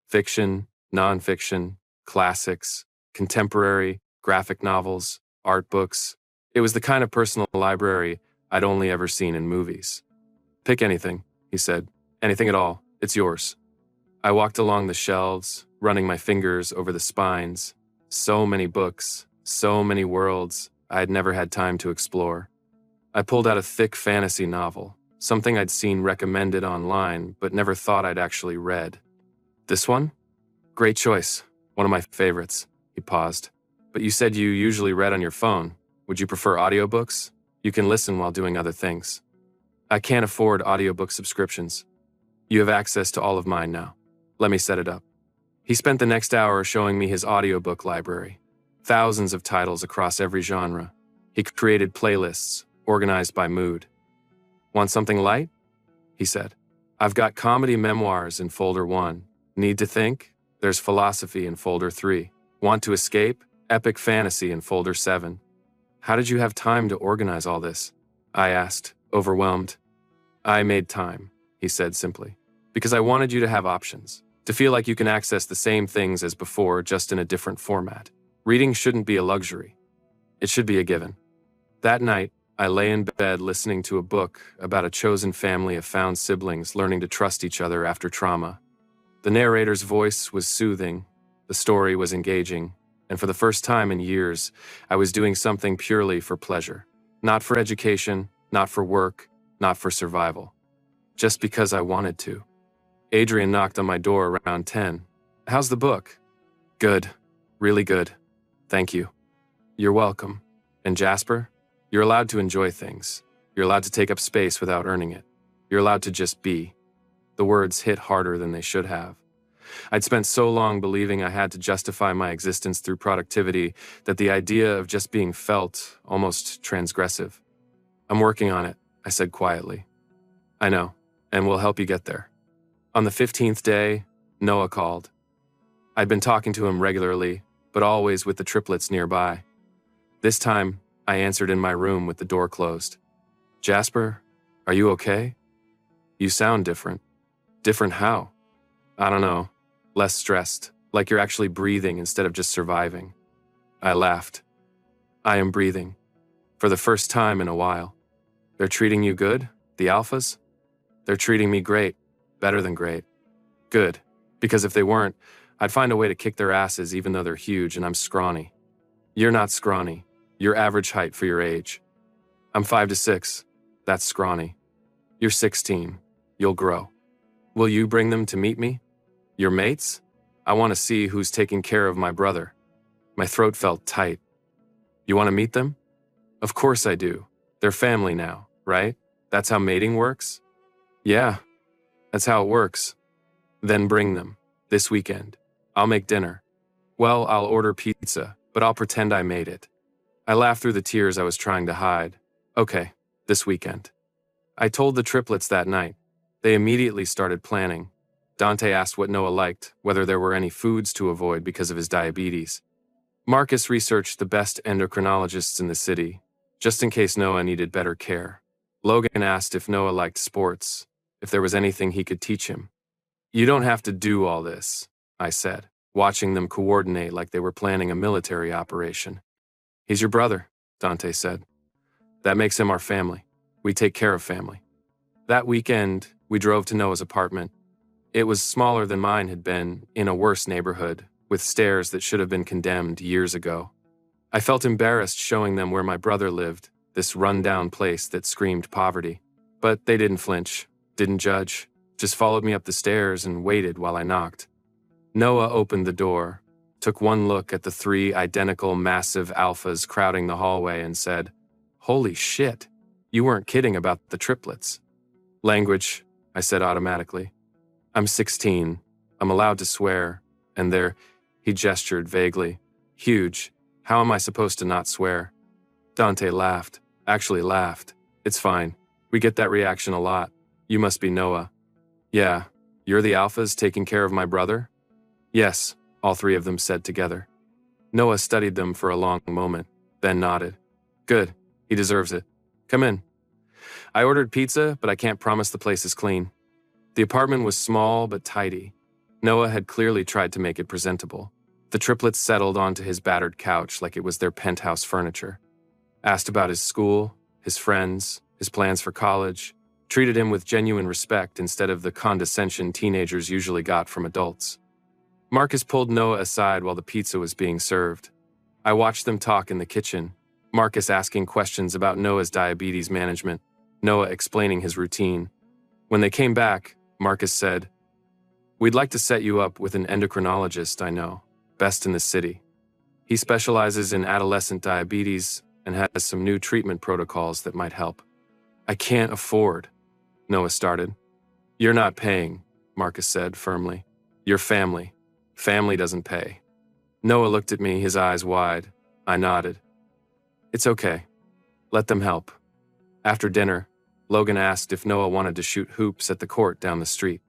Fiction, non-fiction, classics, contemporary, graphic novels, art books. It was the kind of personal library I'd only ever seen in movies. Pick anything, he said. Anything at all. It's yours. I walked along the shelves, running my fingers over the spines. So many books, so many worlds I had never had time to explore. I pulled out a thick fantasy novel, something I'd seen recommended online but never thought I'd actually read. This one? Great choice. One of my favorites. He paused. But you said you usually read on your phone. Would you prefer audiobooks? You can listen while doing other things. I can't afford audiobook subscriptions. You have access to all of mine now. Let me set it up. He spent the next hour showing me his audiobook library. Thousands of titles across every genre. He created playlists, organized by mood. Want something light? He said. I've got comedy memoirs in folder 1. Need to think? There's philosophy in folder 3. Want to escape? Epic fantasy in folder 7. How did you have time to organize all this? I asked, overwhelmed. I made time, he said simply, because I wanted you to have options, to feel like you can access the same things as before, just in a different format. Reading shouldn't be a luxury. It should be a given. That night, I lay in bed listening to a book about a chosen family of found siblings learning to trust each other after trauma. The narrator's voice was soothing, the story was engaging, and for the first time in years, I was doing something purely for pleasure. Not for education, not for work, not for survival. Just because I wanted to. Adrian knocked on my door around 10. How's the book? Good. Really good. Thank you. You're welcome. And Jasper? You're allowed to enjoy things. You're allowed to take up space without earning it. You're allowed to just be. The words hit harder than they should have. I'd spent so long believing I had to justify my existence through productivity that the idea of just being felt almost transgressive. I'm working on it, I said quietly. I know, and we'll help you get there. On the 15th day, Noah called. I'd been talking to him regularly, but always with the triplets nearby. This time, I answered in my room with the door closed. Jasper, are you okay? You sound different. Different how? I don't know. Less stressed, like you're actually breathing instead of just surviving. I laughed. I am breathing. For the first time in a while. They're treating you good? The alphas? They're treating me great. Better than great. Good. Because if they weren't, I'd find a way to kick their asses even though they're huge and I'm scrawny. You're not scrawny. You're average height for your age. I'm 5'6". That's scrawny. You're 16. You'll grow. Will you bring them to meet me? Your mates? I want to see who's taking care of my brother. My throat felt tight. You want to meet them? Of course I do. They're family now, right? That's how mating works? Yeah, that's how it works. Then bring them. This weekend. I'll make dinner. Well, I'll order pizza, but I'll pretend I made it. I laughed through the tears I was trying to hide. Okay, this weekend. I told the triplets that night. They immediately started planning. Dante asked what Noah liked, whether there were any foods to avoid because of his diabetes. Marcus researched the best endocrinologists in the city, just in case Noah needed better care. Logan asked if Noah liked sports, if there was anything he could teach him. You don't have to do all this, I said, watching them coordinate like they were planning a military operation. He's your brother, Dante said. That makes him our family. We take care of family. That weekend, We drove to Noah's apartment. It was smaller than mine had been, in a worse neighborhood, with stairs that should have been condemned years ago. I felt embarrassed showing them where my brother lived, this run-down place that screamed poverty. But they didn't flinch, didn't judge, just followed me up the stairs and waited while I knocked. Noah opened the door, took one look at the 3 identical massive alphas crowding the hallway and said, "Holy shit, you weren't kidding about the triplets." "Language," I said automatically. "I'm 16, I'm allowed to swear, and they're," he gestured vaguely, "huge. How am I supposed to not swear?" Dante laughed, actually laughed. "It's fine. We get that reaction a lot. You must be Noah." "Yeah, you're the alphas taking care of my brother?" "Yes," all 3 of them said together. Noah studied them for a long moment, then nodded. "Good, he deserves it. Come in." I ordered pizza, but I can't promise the place is clean. The apartment was small but tidy. Noah had clearly tried to make it presentable. The triplets settled onto his battered couch like it was their penthouse furniture. Asked about his school, his friends, his plans for college, treated him with genuine respect instead of the condescension teenagers usually got from adults. Marcus pulled Noah aside while the pizza was being served. I watched them talk in the kitchen, Marcus asking questions about Noah's diabetes management, Noah explaining his routine. When they came back, Marcus said, "We'd like to set you up with an endocrinologist I know, best in the city. He specializes in adolescent diabetes and has some new treatment protocols that might help." "I can't afford," Noah started. "You're not paying," Marcus said firmly. "Your family. Family doesn't pay." Noah looked at me, his eyes wide. I nodded. "It's okay. Let them help." After dinner, Logan asked if Noah wanted to shoot hoops at the court down the street.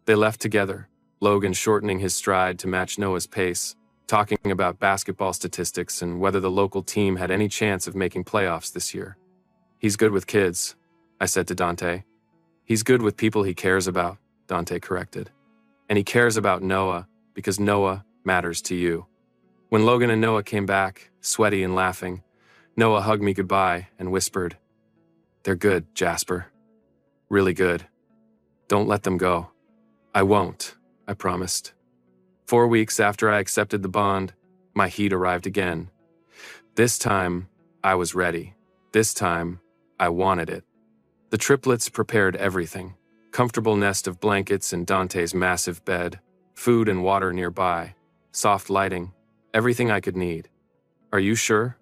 They left together, Logan shortening his stride to match Noah's pace, talking about basketball statistics and whether the local team had any chance of making playoffs this year. "He's good with kids," I said to Dante. "He's good with people he cares about," Dante corrected. "And he cares about Noah because Noah matters to you." When Logan and Noah came back, sweaty and laughing, Noah hugged me goodbye and whispered, "They're good, Jasper. Really good. Don't let them go." "I won't," I promised. 4 weeks after I accepted the bond, my heat arrived again. This time, I was ready. This time, I wanted it. The triplets prepared everything. Comfortable nest of blankets in Dante's massive bed, food and water nearby, soft lighting, everything I could need. "Are you sure?"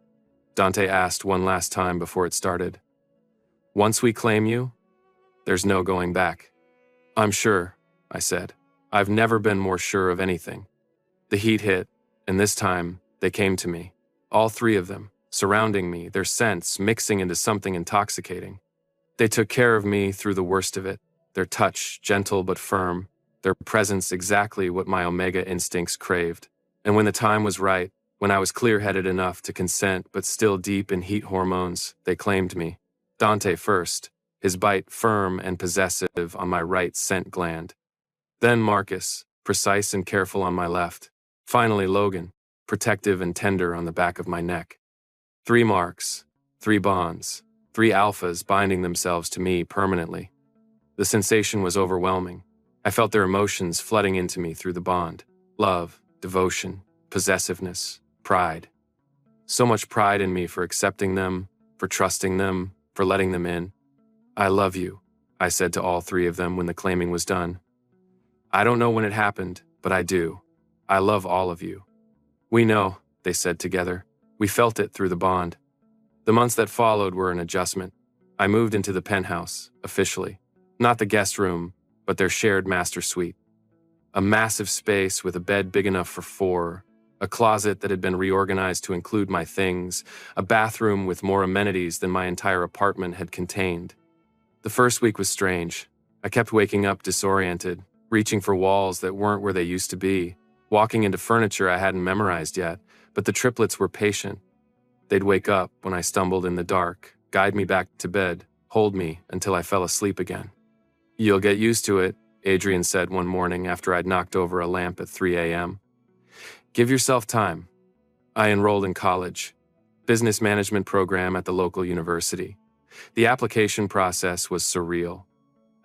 Dante asked one last time before it started. "Once we claim you, there's no going back." "I'm sure," I said. "I've never been more sure of anything." The heat hit, and this time, they came to me. All 3 of them, surrounding me, their scents mixing into something intoxicating. They took care of me through the worst of it, their touch gentle but firm, their presence exactly what my omega instincts craved. And when the time was right, when I was clear-headed enough to consent but still deep in heat hormones, they claimed me. Dante first, his bite firm and possessive on my right scent gland. Then Marcus, precise and careful on my left. Finally Logan, protective and tender on the back of my neck. 3 marks, 3 bonds, 3 alphas binding themselves to me permanently. The sensation was overwhelming. I felt their emotions flooding into me through the bond. Love, devotion, possessiveness, pride. So much pride in me for accepting them, for trusting them, for letting them in. "I love you," I said to all 3 of them when the claiming was done. "I don't know when it happened, but I do. I love all of you." "We know," they said together. We felt it through the bond. The months that followed were an adjustment. I moved into the penthouse, officially. Not the guest room, but their shared master suite. A massive space with a bed big enough for 4, a closet that had been reorganized to include my things, a bathroom with more amenities than my entire apartment had contained. The first week was strange. I kept waking up disoriented, reaching for walls that weren't where they used to be, walking into furniture I hadn't memorized yet, but the triplets were patient. They'd wake up when I stumbled in the dark, guide me back to bed, hold me until I fell asleep again. "You'll get used to it," Adrian said one morning after I'd knocked over a lamp at 3 a.m. "Give yourself time." I enrolled in college, business management program at the local university. The application process was surreal.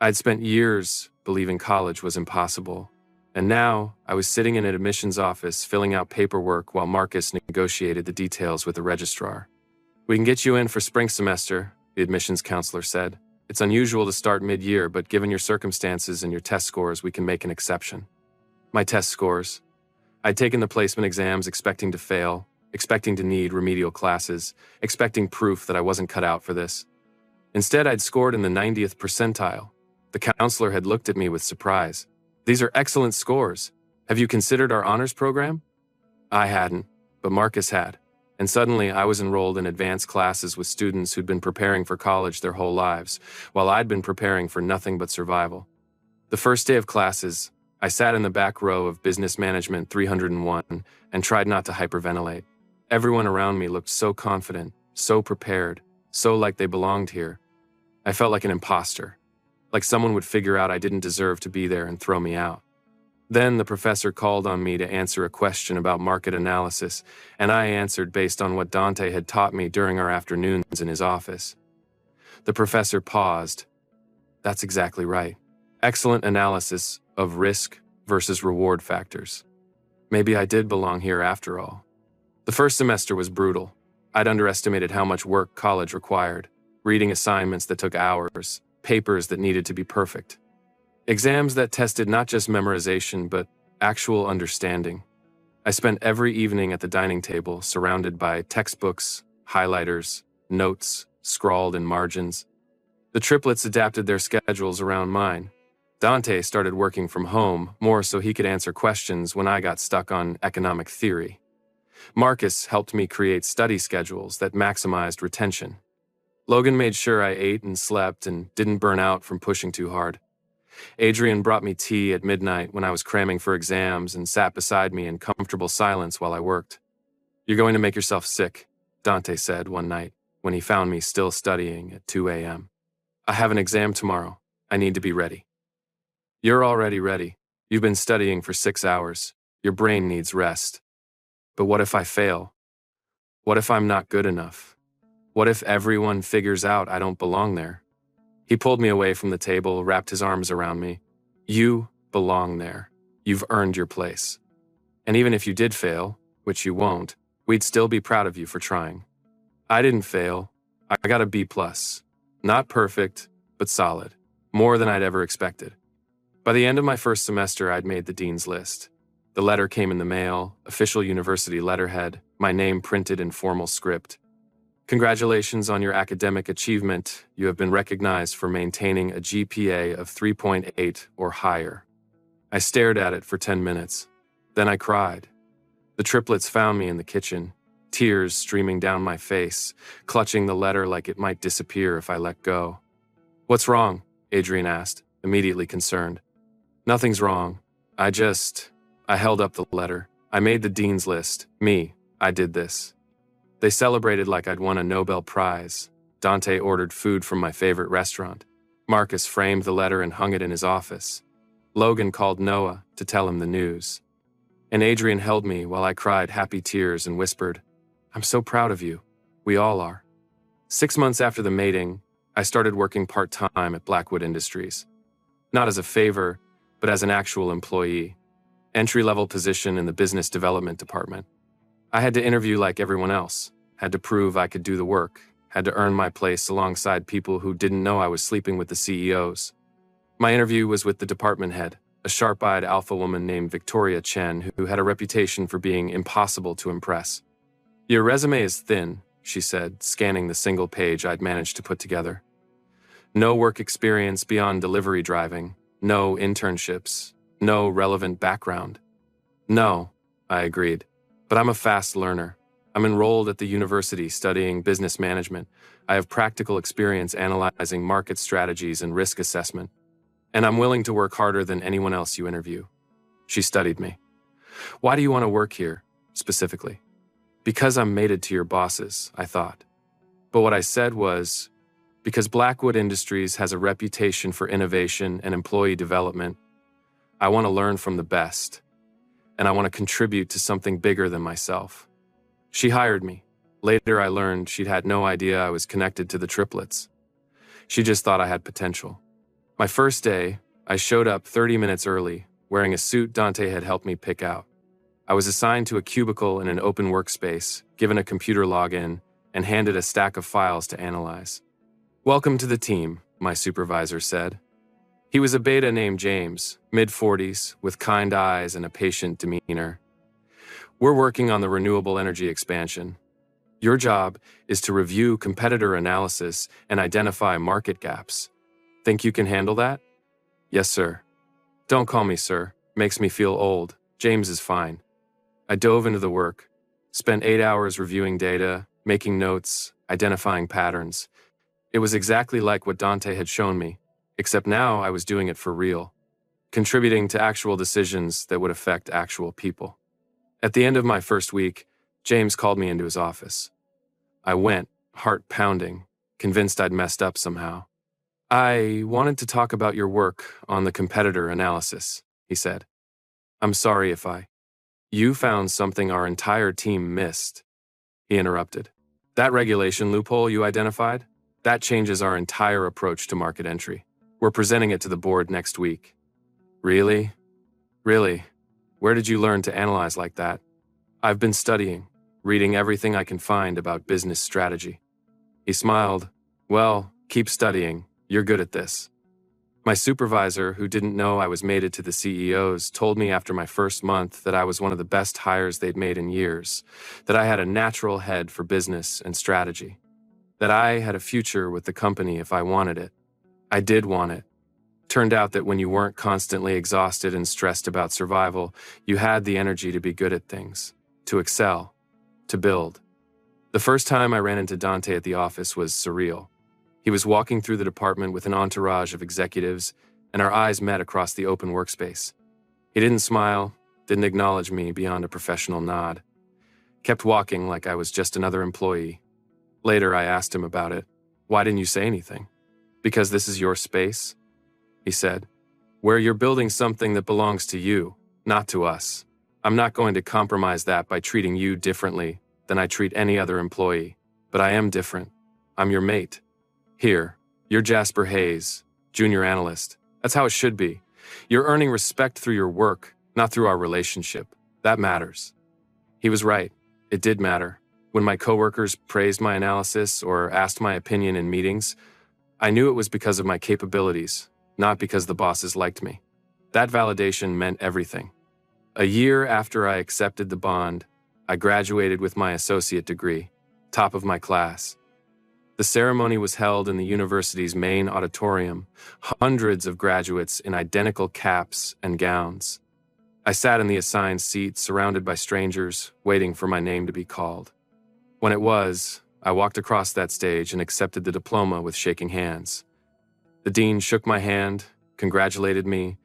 I'd spent years believing college was impossible, and now I was sitting in an admissions office filling out paperwork while Marcus negotiated the details with the registrar. "We can get you in for spring semester," the admissions counselor said. "It's unusual to start mid-year, but given your circumstances and your test scores, we can make an exception." My test scores. I'd taken the placement exams expecting to fail, expecting to need remedial classes, expecting proof that I wasn't cut out for this. Instead, I'd scored in the 90th percentile. The counselor had looked at me with surprise. "These are excellent scores. Have you considered our honors program?" I hadn't, but Marcus had. And suddenly I was enrolled in advanced classes with students who'd been preparing for college their whole lives, while I'd been preparing for nothing but survival. The first day of classes, I sat in the back row of Business Management 301 and tried not to hyperventilate. Everyone around me looked so confident, so prepared, so like they belonged here. I felt like an imposter, like someone would figure out I didn't deserve to be there and throw me out. Then the professor called on me to answer a question about market analysis, and I answered based on what Dante had taught me during our afternoons in his office. The professor paused. "That's exactly right. Excellent analysis of risk versus reward factors. Maybe I did belong here after all." The first semester was brutal. I'd underestimated how much work college required, reading assignments that took hours, papers that needed to be perfect. Exams that tested not just memorization, but actual understanding. I spent every evening at the dining table surrounded by textbooks, highlighters, notes, scrawled in margins. The triplets adapted their schedules around mine. Dante started working from home, more so he could answer questions when I got stuck on economic theory. Marcus helped me create study schedules that maximized retention. Logan made sure I ate and slept and didn't burn out from pushing too hard. Adrian brought me tea at midnight when I was cramming for exams and sat beside me in comfortable silence while I worked. "You're going to make yourself sick," Dante said one night when he found me still studying at 2 a.m. "I have an exam tomorrow. I need to be ready." "You're already ready. You've been studying for 6 hours. Your brain needs rest." "But what if I fail? What if I'm not good enough? What if everyone figures out I don't belong there?" He pulled me away from the table, wrapped his arms around me. "You belong there. You've earned your place. And even if you did fail, which you won't, we'd still be proud of you for trying." I didn't fail. I got a B+. Not perfect, but solid. More than I'd ever expected. By the end of my first semester, I'd made the dean's list. The letter came in the mail, official university letterhead, my name printed in formal script. "Congratulations on your academic achievement. You have been recognized for maintaining a GPA of 3.8 or higher." I stared at it for 10 minutes. Then I cried. The triplets found me in the kitchen, tears streaming down my face, clutching the letter like it might disappear if I let go. "What's wrong?" Adrian asked, immediately concerned. "Nothing's wrong. I held up the letter. "I made the dean's list. I did this." They celebrated like I'd won a Nobel Prize. Dante ordered food from my favorite restaurant. Marcus framed the letter and hung it in his office. Logan called Noah to tell him the news. And Adrian held me while I cried happy tears and whispered, "I'm so proud of you. We all are." 6 months after the mating, I started working part-time at Blackwood Industries. Not as a favor, but as an actual employee. Entry-level position in the business development department. I had to interview like everyone else, had to prove I could do the work, had to earn my place alongside people who didn't know I was sleeping with the CEOs. My interview was with the department head, a sharp-eyed alpha woman named Victoria Chen who had a reputation for being impossible to impress. "Your resume is thin," she said, scanning the single page I'd managed to put together. "No work experience beyond delivery driving, no internships, no relevant background." "No," I agreed. "But I'm a fast learner. I'm enrolled at the university studying business management. I have practical experience analyzing market strategies and risk assessment. And I'm willing to work harder than anyone else you interview." She studied me. "Why do you want to work here, specifically?" "Because I'm mated to your bosses," I thought. But what I said was, because Blackwood Industries has a reputation for innovation and employee development, I want to learn from the best. And I want to contribute to something bigger than myself. She hired me. Later I learned she'd had no idea I was connected to the triplets. She just thought I had potential. My first day, I showed up 30 minutes early, wearing a suit Dante had helped me pick out. I was assigned to a cubicle in an open workspace, given a computer login, and handed a stack of files to analyze. "Welcome to the team," my supervisor said. He was a beta named James, mid-40s, with kind eyes and a patient demeanor. "We're working on the renewable energy expansion. Your job is to review competitor analysis and identify market gaps. Think you can handle that?" "Yes, sir." "Don't call me sir. Makes me feel old. James is fine." I dove into the work, spent 8 hours reviewing data, making notes, identifying patterns. It was exactly like what Dante had shown me, except now I was doing it for real, contributing to actual decisions that would affect actual people. At the end of my first week, James called me into his office. I went, heart pounding, convinced I'd messed up somehow. "I wanted to talk about your work on the competitor analysis," he said. "I'm sorry if You found something our entire team missed," he interrupted. "That regulation loophole you identified? That changes our entire approach to market entry. We're presenting it to the board next week." "Really? Really? Where did you learn to analyze like that?" "I've been studying, reading everything I can find about business strategy." He smiled. "Well, keep studying. You're good at this." My supervisor, who didn't know I was mated to the CEOs, told me after my first month that I was one of the best hires they'd made in years, that I had a natural head for business and strategy, that I had a future with the company if I wanted it. I did want it. Turned out that when you weren't constantly exhausted and stressed about survival, you had the energy to be good at things, to excel, to build. The first time I ran into Dante at the office was surreal. He was walking through the department with an entourage of executives, and our eyes met across the open workspace. He didn't smile, didn't acknowledge me beyond a professional nod. Kept walking like I was just another employee. Later, I asked him about it. "Why didn't you say anything?" "Because this is your space," he said. "Where you're building something that belongs to you, not to us. I'm not going to compromise that by treating you differently than I treat any other employee. But I am different. I'm your mate. Here, you're Jasper Hayes, junior analyst. That's how it should be. You're earning respect through your work, not through our relationship. That matters." He was right. It did matter. When my coworkers praised my analysis or asked my opinion in meetings, I knew it was because of my capabilities, not because the bosses liked me. That validation meant everything. A year after I accepted the bond, I graduated with my associate degree, top of my class. The ceremony was held in the university's main auditorium, hundreds of graduates in identical caps and gowns. I sat in the assigned seat, surrounded by strangers, waiting for my name to be called. When it was, I walked across that stage and accepted the diploma with shaking hands. The dean shook my hand, congratulated me,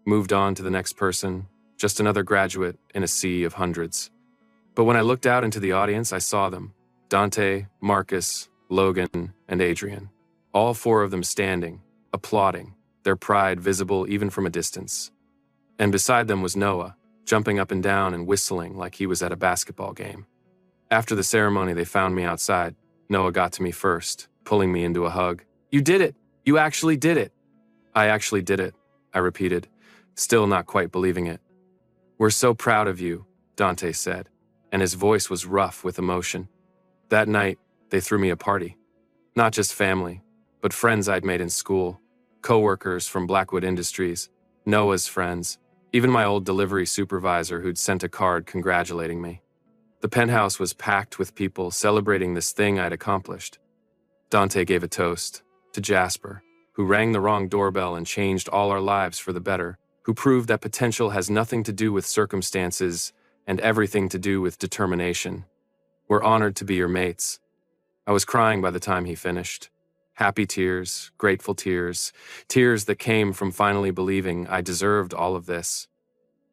moved on to the next person, just another graduate in a sea of hundreds. But when I looked out into the audience, I saw them: Dante, Marcus, Logan, and Adrian. All four of them standing, applauding, their pride visible even from a distance. And beside them was Noah, jumping up and down and whistling like he was at a basketball game. After the ceremony, they found me outside. Noah got to me first, pulling me into a hug. "You did it! You actually did it!" "I actually did it," I repeated, still not quite believing it. "We're so proud of you," Dante said, and his voice was rough with emotion. That night, they threw me a party. Not just family, but friends I'd made in school, co-workers from Blackwood Industries, Noah's friends, even my old delivery supervisor who'd sent a card congratulating me. The penthouse was packed with people celebrating this thing I'd accomplished. Dante gave a toast to Jasper, who rang the wrong doorbell and changed all our lives for the better, who proved that potential has nothing to do with circumstances and everything to do with determination. "We're honored to be your mates." I was crying by the time he finished. Happy tears, grateful tears, tears that came from finally believing I deserved all of this.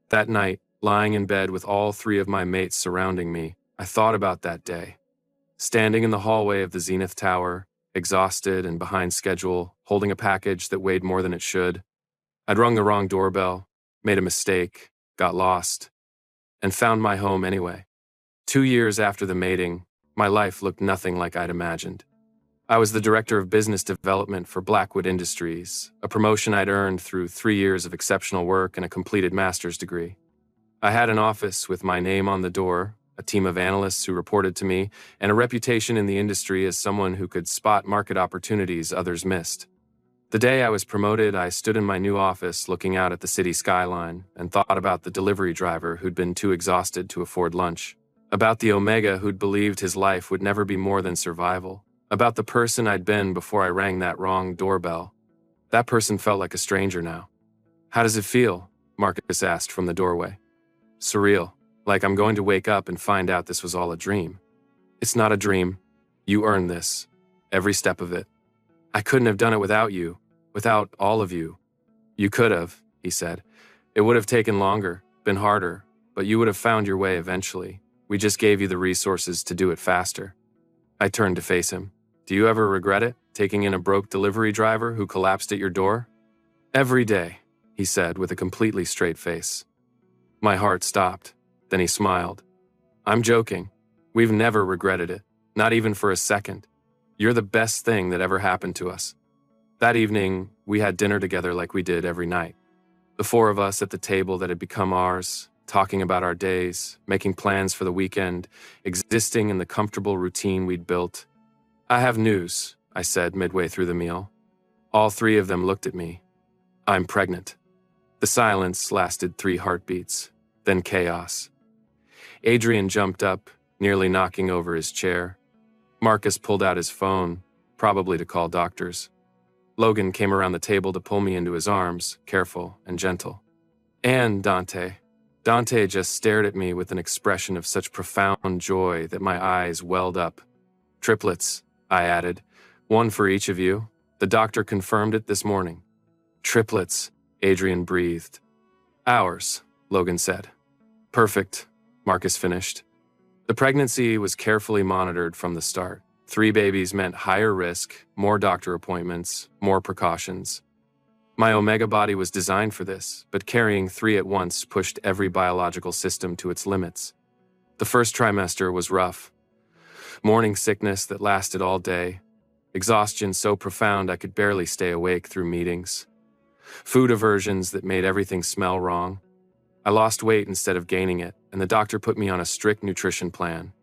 That night, lying in bed with all three of my mates surrounding me, I thought about that day. Standing in the hallway of the Zenith Tower, exhausted and behind schedule, holding a package that weighed more than it should. I'd rung the wrong doorbell, made a mistake, got lost, and found my home anyway. 2 years after the mating, my life looked nothing like I'd imagined. I was the director of business development for Blackwood Industries, a promotion I'd earned through 3 years of exceptional work and a completed master's degree. I had an office with my name on the door, a team of analysts who reported to me, and a reputation in the industry as someone who could spot market opportunities others missed. The day I was promoted, I stood in my new office looking out at the city skyline and thought about the delivery driver who'd been too exhausted to afford lunch, about the Omega who'd believed his life would never be more than survival, about the person I'd been before I rang that wrong doorbell. That person felt like a stranger now. "How does it feel?" Marcus asked from the doorway. "Surreal, like I'm going to wake up and find out this was all a dream." "It's not a dream. You earned this. Every step of it. I couldn't have done it without you, without all of you." "You could have," he said. "It would have taken longer, been harder, but you would have found your way eventually. We just gave you the resources to do it faster." I turned to face him. "Do you ever regret it, taking in a broke delivery driver who collapsed at your door?" "Every day," he said with a completely straight face. My heart stopped. Then he smiled. "I'm joking. We've never regretted it, not even for a second. You're the best thing that ever happened to us." That evening, we had dinner together like we did every night. The four of us at the table that had become ours, talking about our days, making plans for the weekend, existing in the comfortable routine we'd built. "I have news," I said midway through the meal. All three of them looked at me. "I'm pregnant." The silence lasted 3 heartbeats, then chaos. Adrian jumped up, nearly knocking over his chair. Marcus pulled out his phone, probably to call doctors. Logan came around the table to pull me into his arms, careful and gentle. "And Dante." Dante just stared at me with an expression of such profound joy that my eyes welled up. "Triplets," I added. "One for each of you. The doctor confirmed it this morning." "Triplets," Adrian breathed. "Ours," Logan said. "Perfect," Marcus finished. The pregnancy was carefully monitored from the start. 3 babies meant higher risk, more doctor appointments, more precautions. My Omega body was designed for this, but carrying 3 at once pushed every biological system to its limits. The first trimester was rough. Morning sickness that lasted all day. Exhaustion so profound I could barely stay awake through meetings. Food aversions that made everything smell wrong. I lost weight instead of gaining it, and the doctor put me on a strict nutrition plan.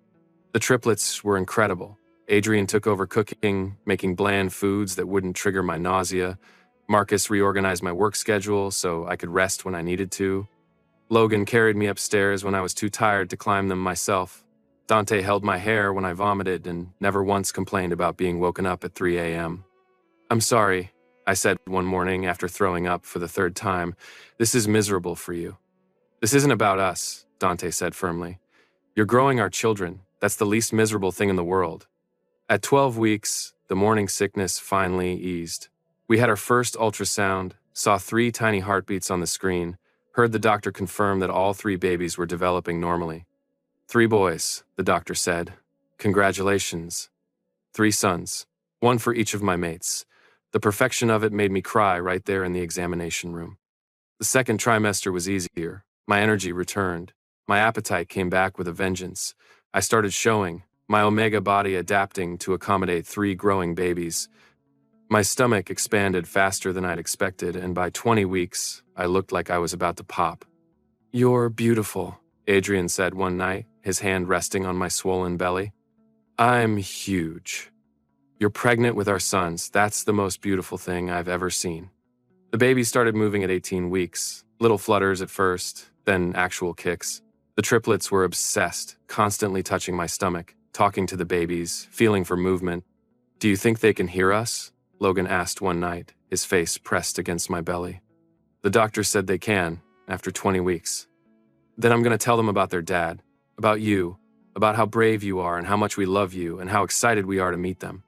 The triplets were incredible. Adrian took over cooking, making bland foods that wouldn't trigger my nausea. Marcus reorganized my work schedule so I could rest when I needed to. Logan carried me upstairs when I was too tired to climb them myself. Dante held my hair when I vomited and never once complained about being woken up at 3 a.m. "I'm sorry," I said one morning after throwing up for the 3rd time. "This is miserable for you." "This isn't about us," Dante said firmly. "You're growing our children. That's the least miserable thing in the world." At 12 weeks, the morning sickness finally eased. We had our first ultrasound, saw 3 tiny heartbeats on the screen, heard the doctor confirm that all 3 babies were developing normally. 3 boys, the doctor said. "Congratulations." 3 sons, 1 for each of my mates. The perfection of it made me cry right there in the examination room. The second trimester was easier. My energy returned. My appetite came back with a vengeance. I started showing, my Omega body adapting to accommodate 3 growing babies. My stomach expanded faster than I'd expected, and by 20 weeks, I looked like I was about to pop. "You're beautiful," Adrian said one night, his hand resting on my swollen belly. "I'm huge. You're pregnant with our sons. That's the most beautiful thing I've ever seen." The baby started moving at 18 weeks, little flutters at first, then actual kicks. The triplets were obsessed, constantly touching my stomach, talking to the babies, feeling for movement. "Do you think they can hear us?" Logan asked one night, his face pressed against my belly. "The doctor said they can, after 20 weeks. Then I'm going to tell them about their dad, about you, about how brave you are and how much we love you and how excited we are to meet them."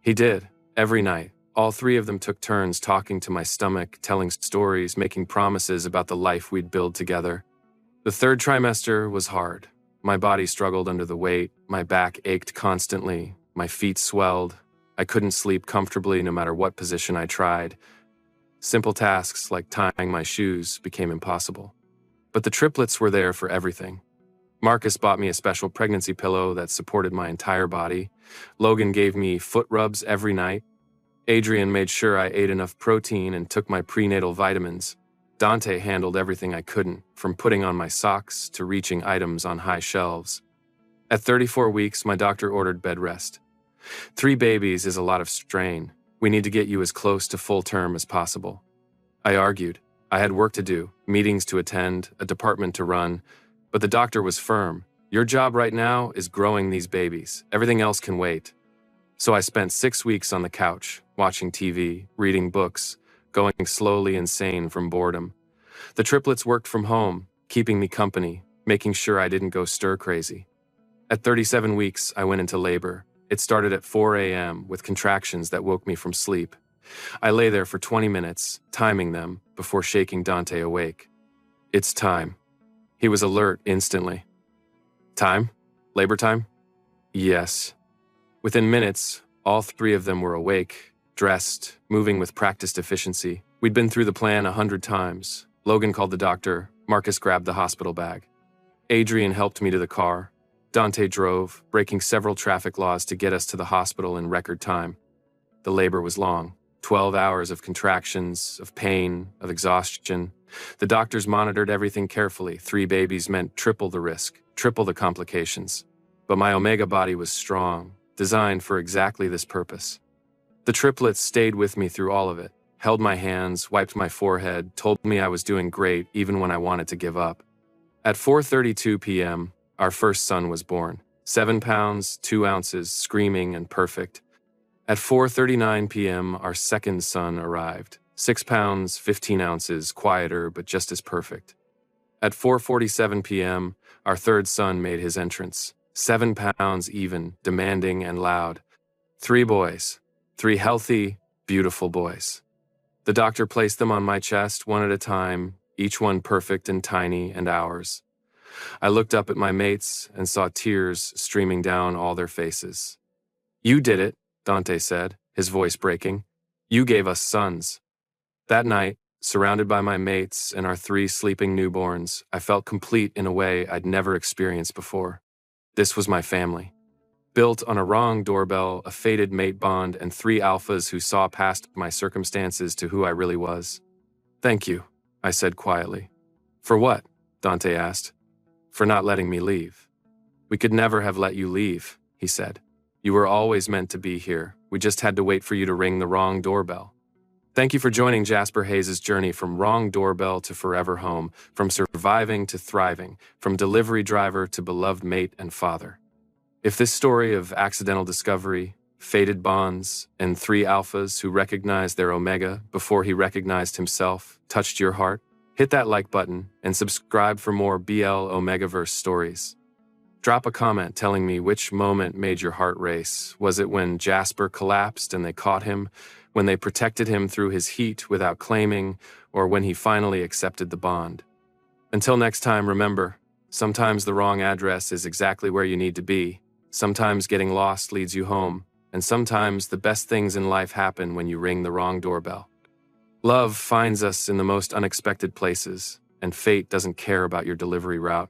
He did, every night. All 3 of them took turns talking to my stomach, telling stories, making promises about the life we'd build together. The 3rd trimester was hard. My body struggled under the weight, my back ached constantly, my feet swelled. I couldn't sleep comfortably no matter what position I tried. Simple tasks like tying my shoes became impossible. But the triplets were there for everything. Marcus bought me a special pregnancy pillow that supported my entire body. Logan gave me foot rubs every night. Adrian made sure I ate enough protein and took my prenatal vitamins. Dante handled everything I couldn't, from putting on my socks to reaching items on high shelves. At 34 weeks, my doctor ordered bed rest. 3 babies is a lot of strain. We need to get you as close to full term as possible. I argued. I had work to do, meetings to attend, a department to run, but the doctor was firm. Your job right now is growing these babies. Everything else can wait. So I spent 6 weeks on the couch, watching TV, reading books, going slowly insane from boredom. The triplets worked from home, keeping me company, making sure I didn't go stir crazy. At 37 weeks, I went into labor. It started at 4 a.m. with contractions that woke me from sleep. I lay there for 20 minutes, timing them, before shaking Dante awake. It's time. He was alert instantly. Time? Labor time? Yes. Within minutes, all 3 of them were awake, dressed, moving with practiced efficiency. We'd been through the plan 100 times. Logan called the doctor. Marcus grabbed the hospital bag. Adrian helped me to the car. Dante drove, breaking several traffic laws to get us to the hospital in record time. The labor was long. 12 hours of contractions, of pain, of exhaustion. The doctors monitored everything carefully. 3 babies meant triple the risk, triple the complications. But my Omega body was strong, designed for exactly this purpose. The triplets stayed with me through all of it, held my hands, wiped my forehead, told me I was doing great even when I wanted to give up. At 4:32 p.m., our first son was born. 7 pounds, 2 ounces, screaming and perfect. At 4:39 p.m., our second son arrived. 6 pounds, 15 ounces, quieter but just as perfect. At 4:47 p.m., our third son made his entrance. 7 pounds even, demanding and loud. 3 boys. 3 healthy, beautiful boys. The doctor placed them on my chest one at a time, each one perfect and tiny and ours. I looked up at my mates and saw tears streaming down all their faces. You did it, Dante said, his voice breaking. You gave us sons. That night, surrounded by my mates and our 3 sleeping newborns, I felt complete in a way I'd never experienced before. This was my family. Built on a wrong doorbell, a fated mate bond, and 3 alphas who saw past my circumstances to who I really was. Thank you, I said quietly. For what? Dante asked. For not letting me leave. We could never have let you leave, he said. You were always meant to be here. We just had to wait for you to ring the wrong doorbell. Thank you for joining Jasper Hayes' journey from wrong doorbell to forever home, from surviving to thriving, from delivery driver to beloved mate and father. If this story of accidental discovery, fated bonds, and 3 alphas who recognized their Omega before he recognized himself touched your heart, hit that like button and subscribe for more BL Omegaverse stories. Drop a comment telling me which moment made your heart race. Was it when Jasper collapsed and they caught him, when they protected him through his heat without claiming, or when he finally accepted the bond? Until next time, remember, sometimes the wrong address is exactly where you need to be. Sometimes getting lost leads you home, and sometimes the best things in life happen when you ring the wrong doorbell. Love finds us in the most unexpected places, and fate doesn't care about your delivery route.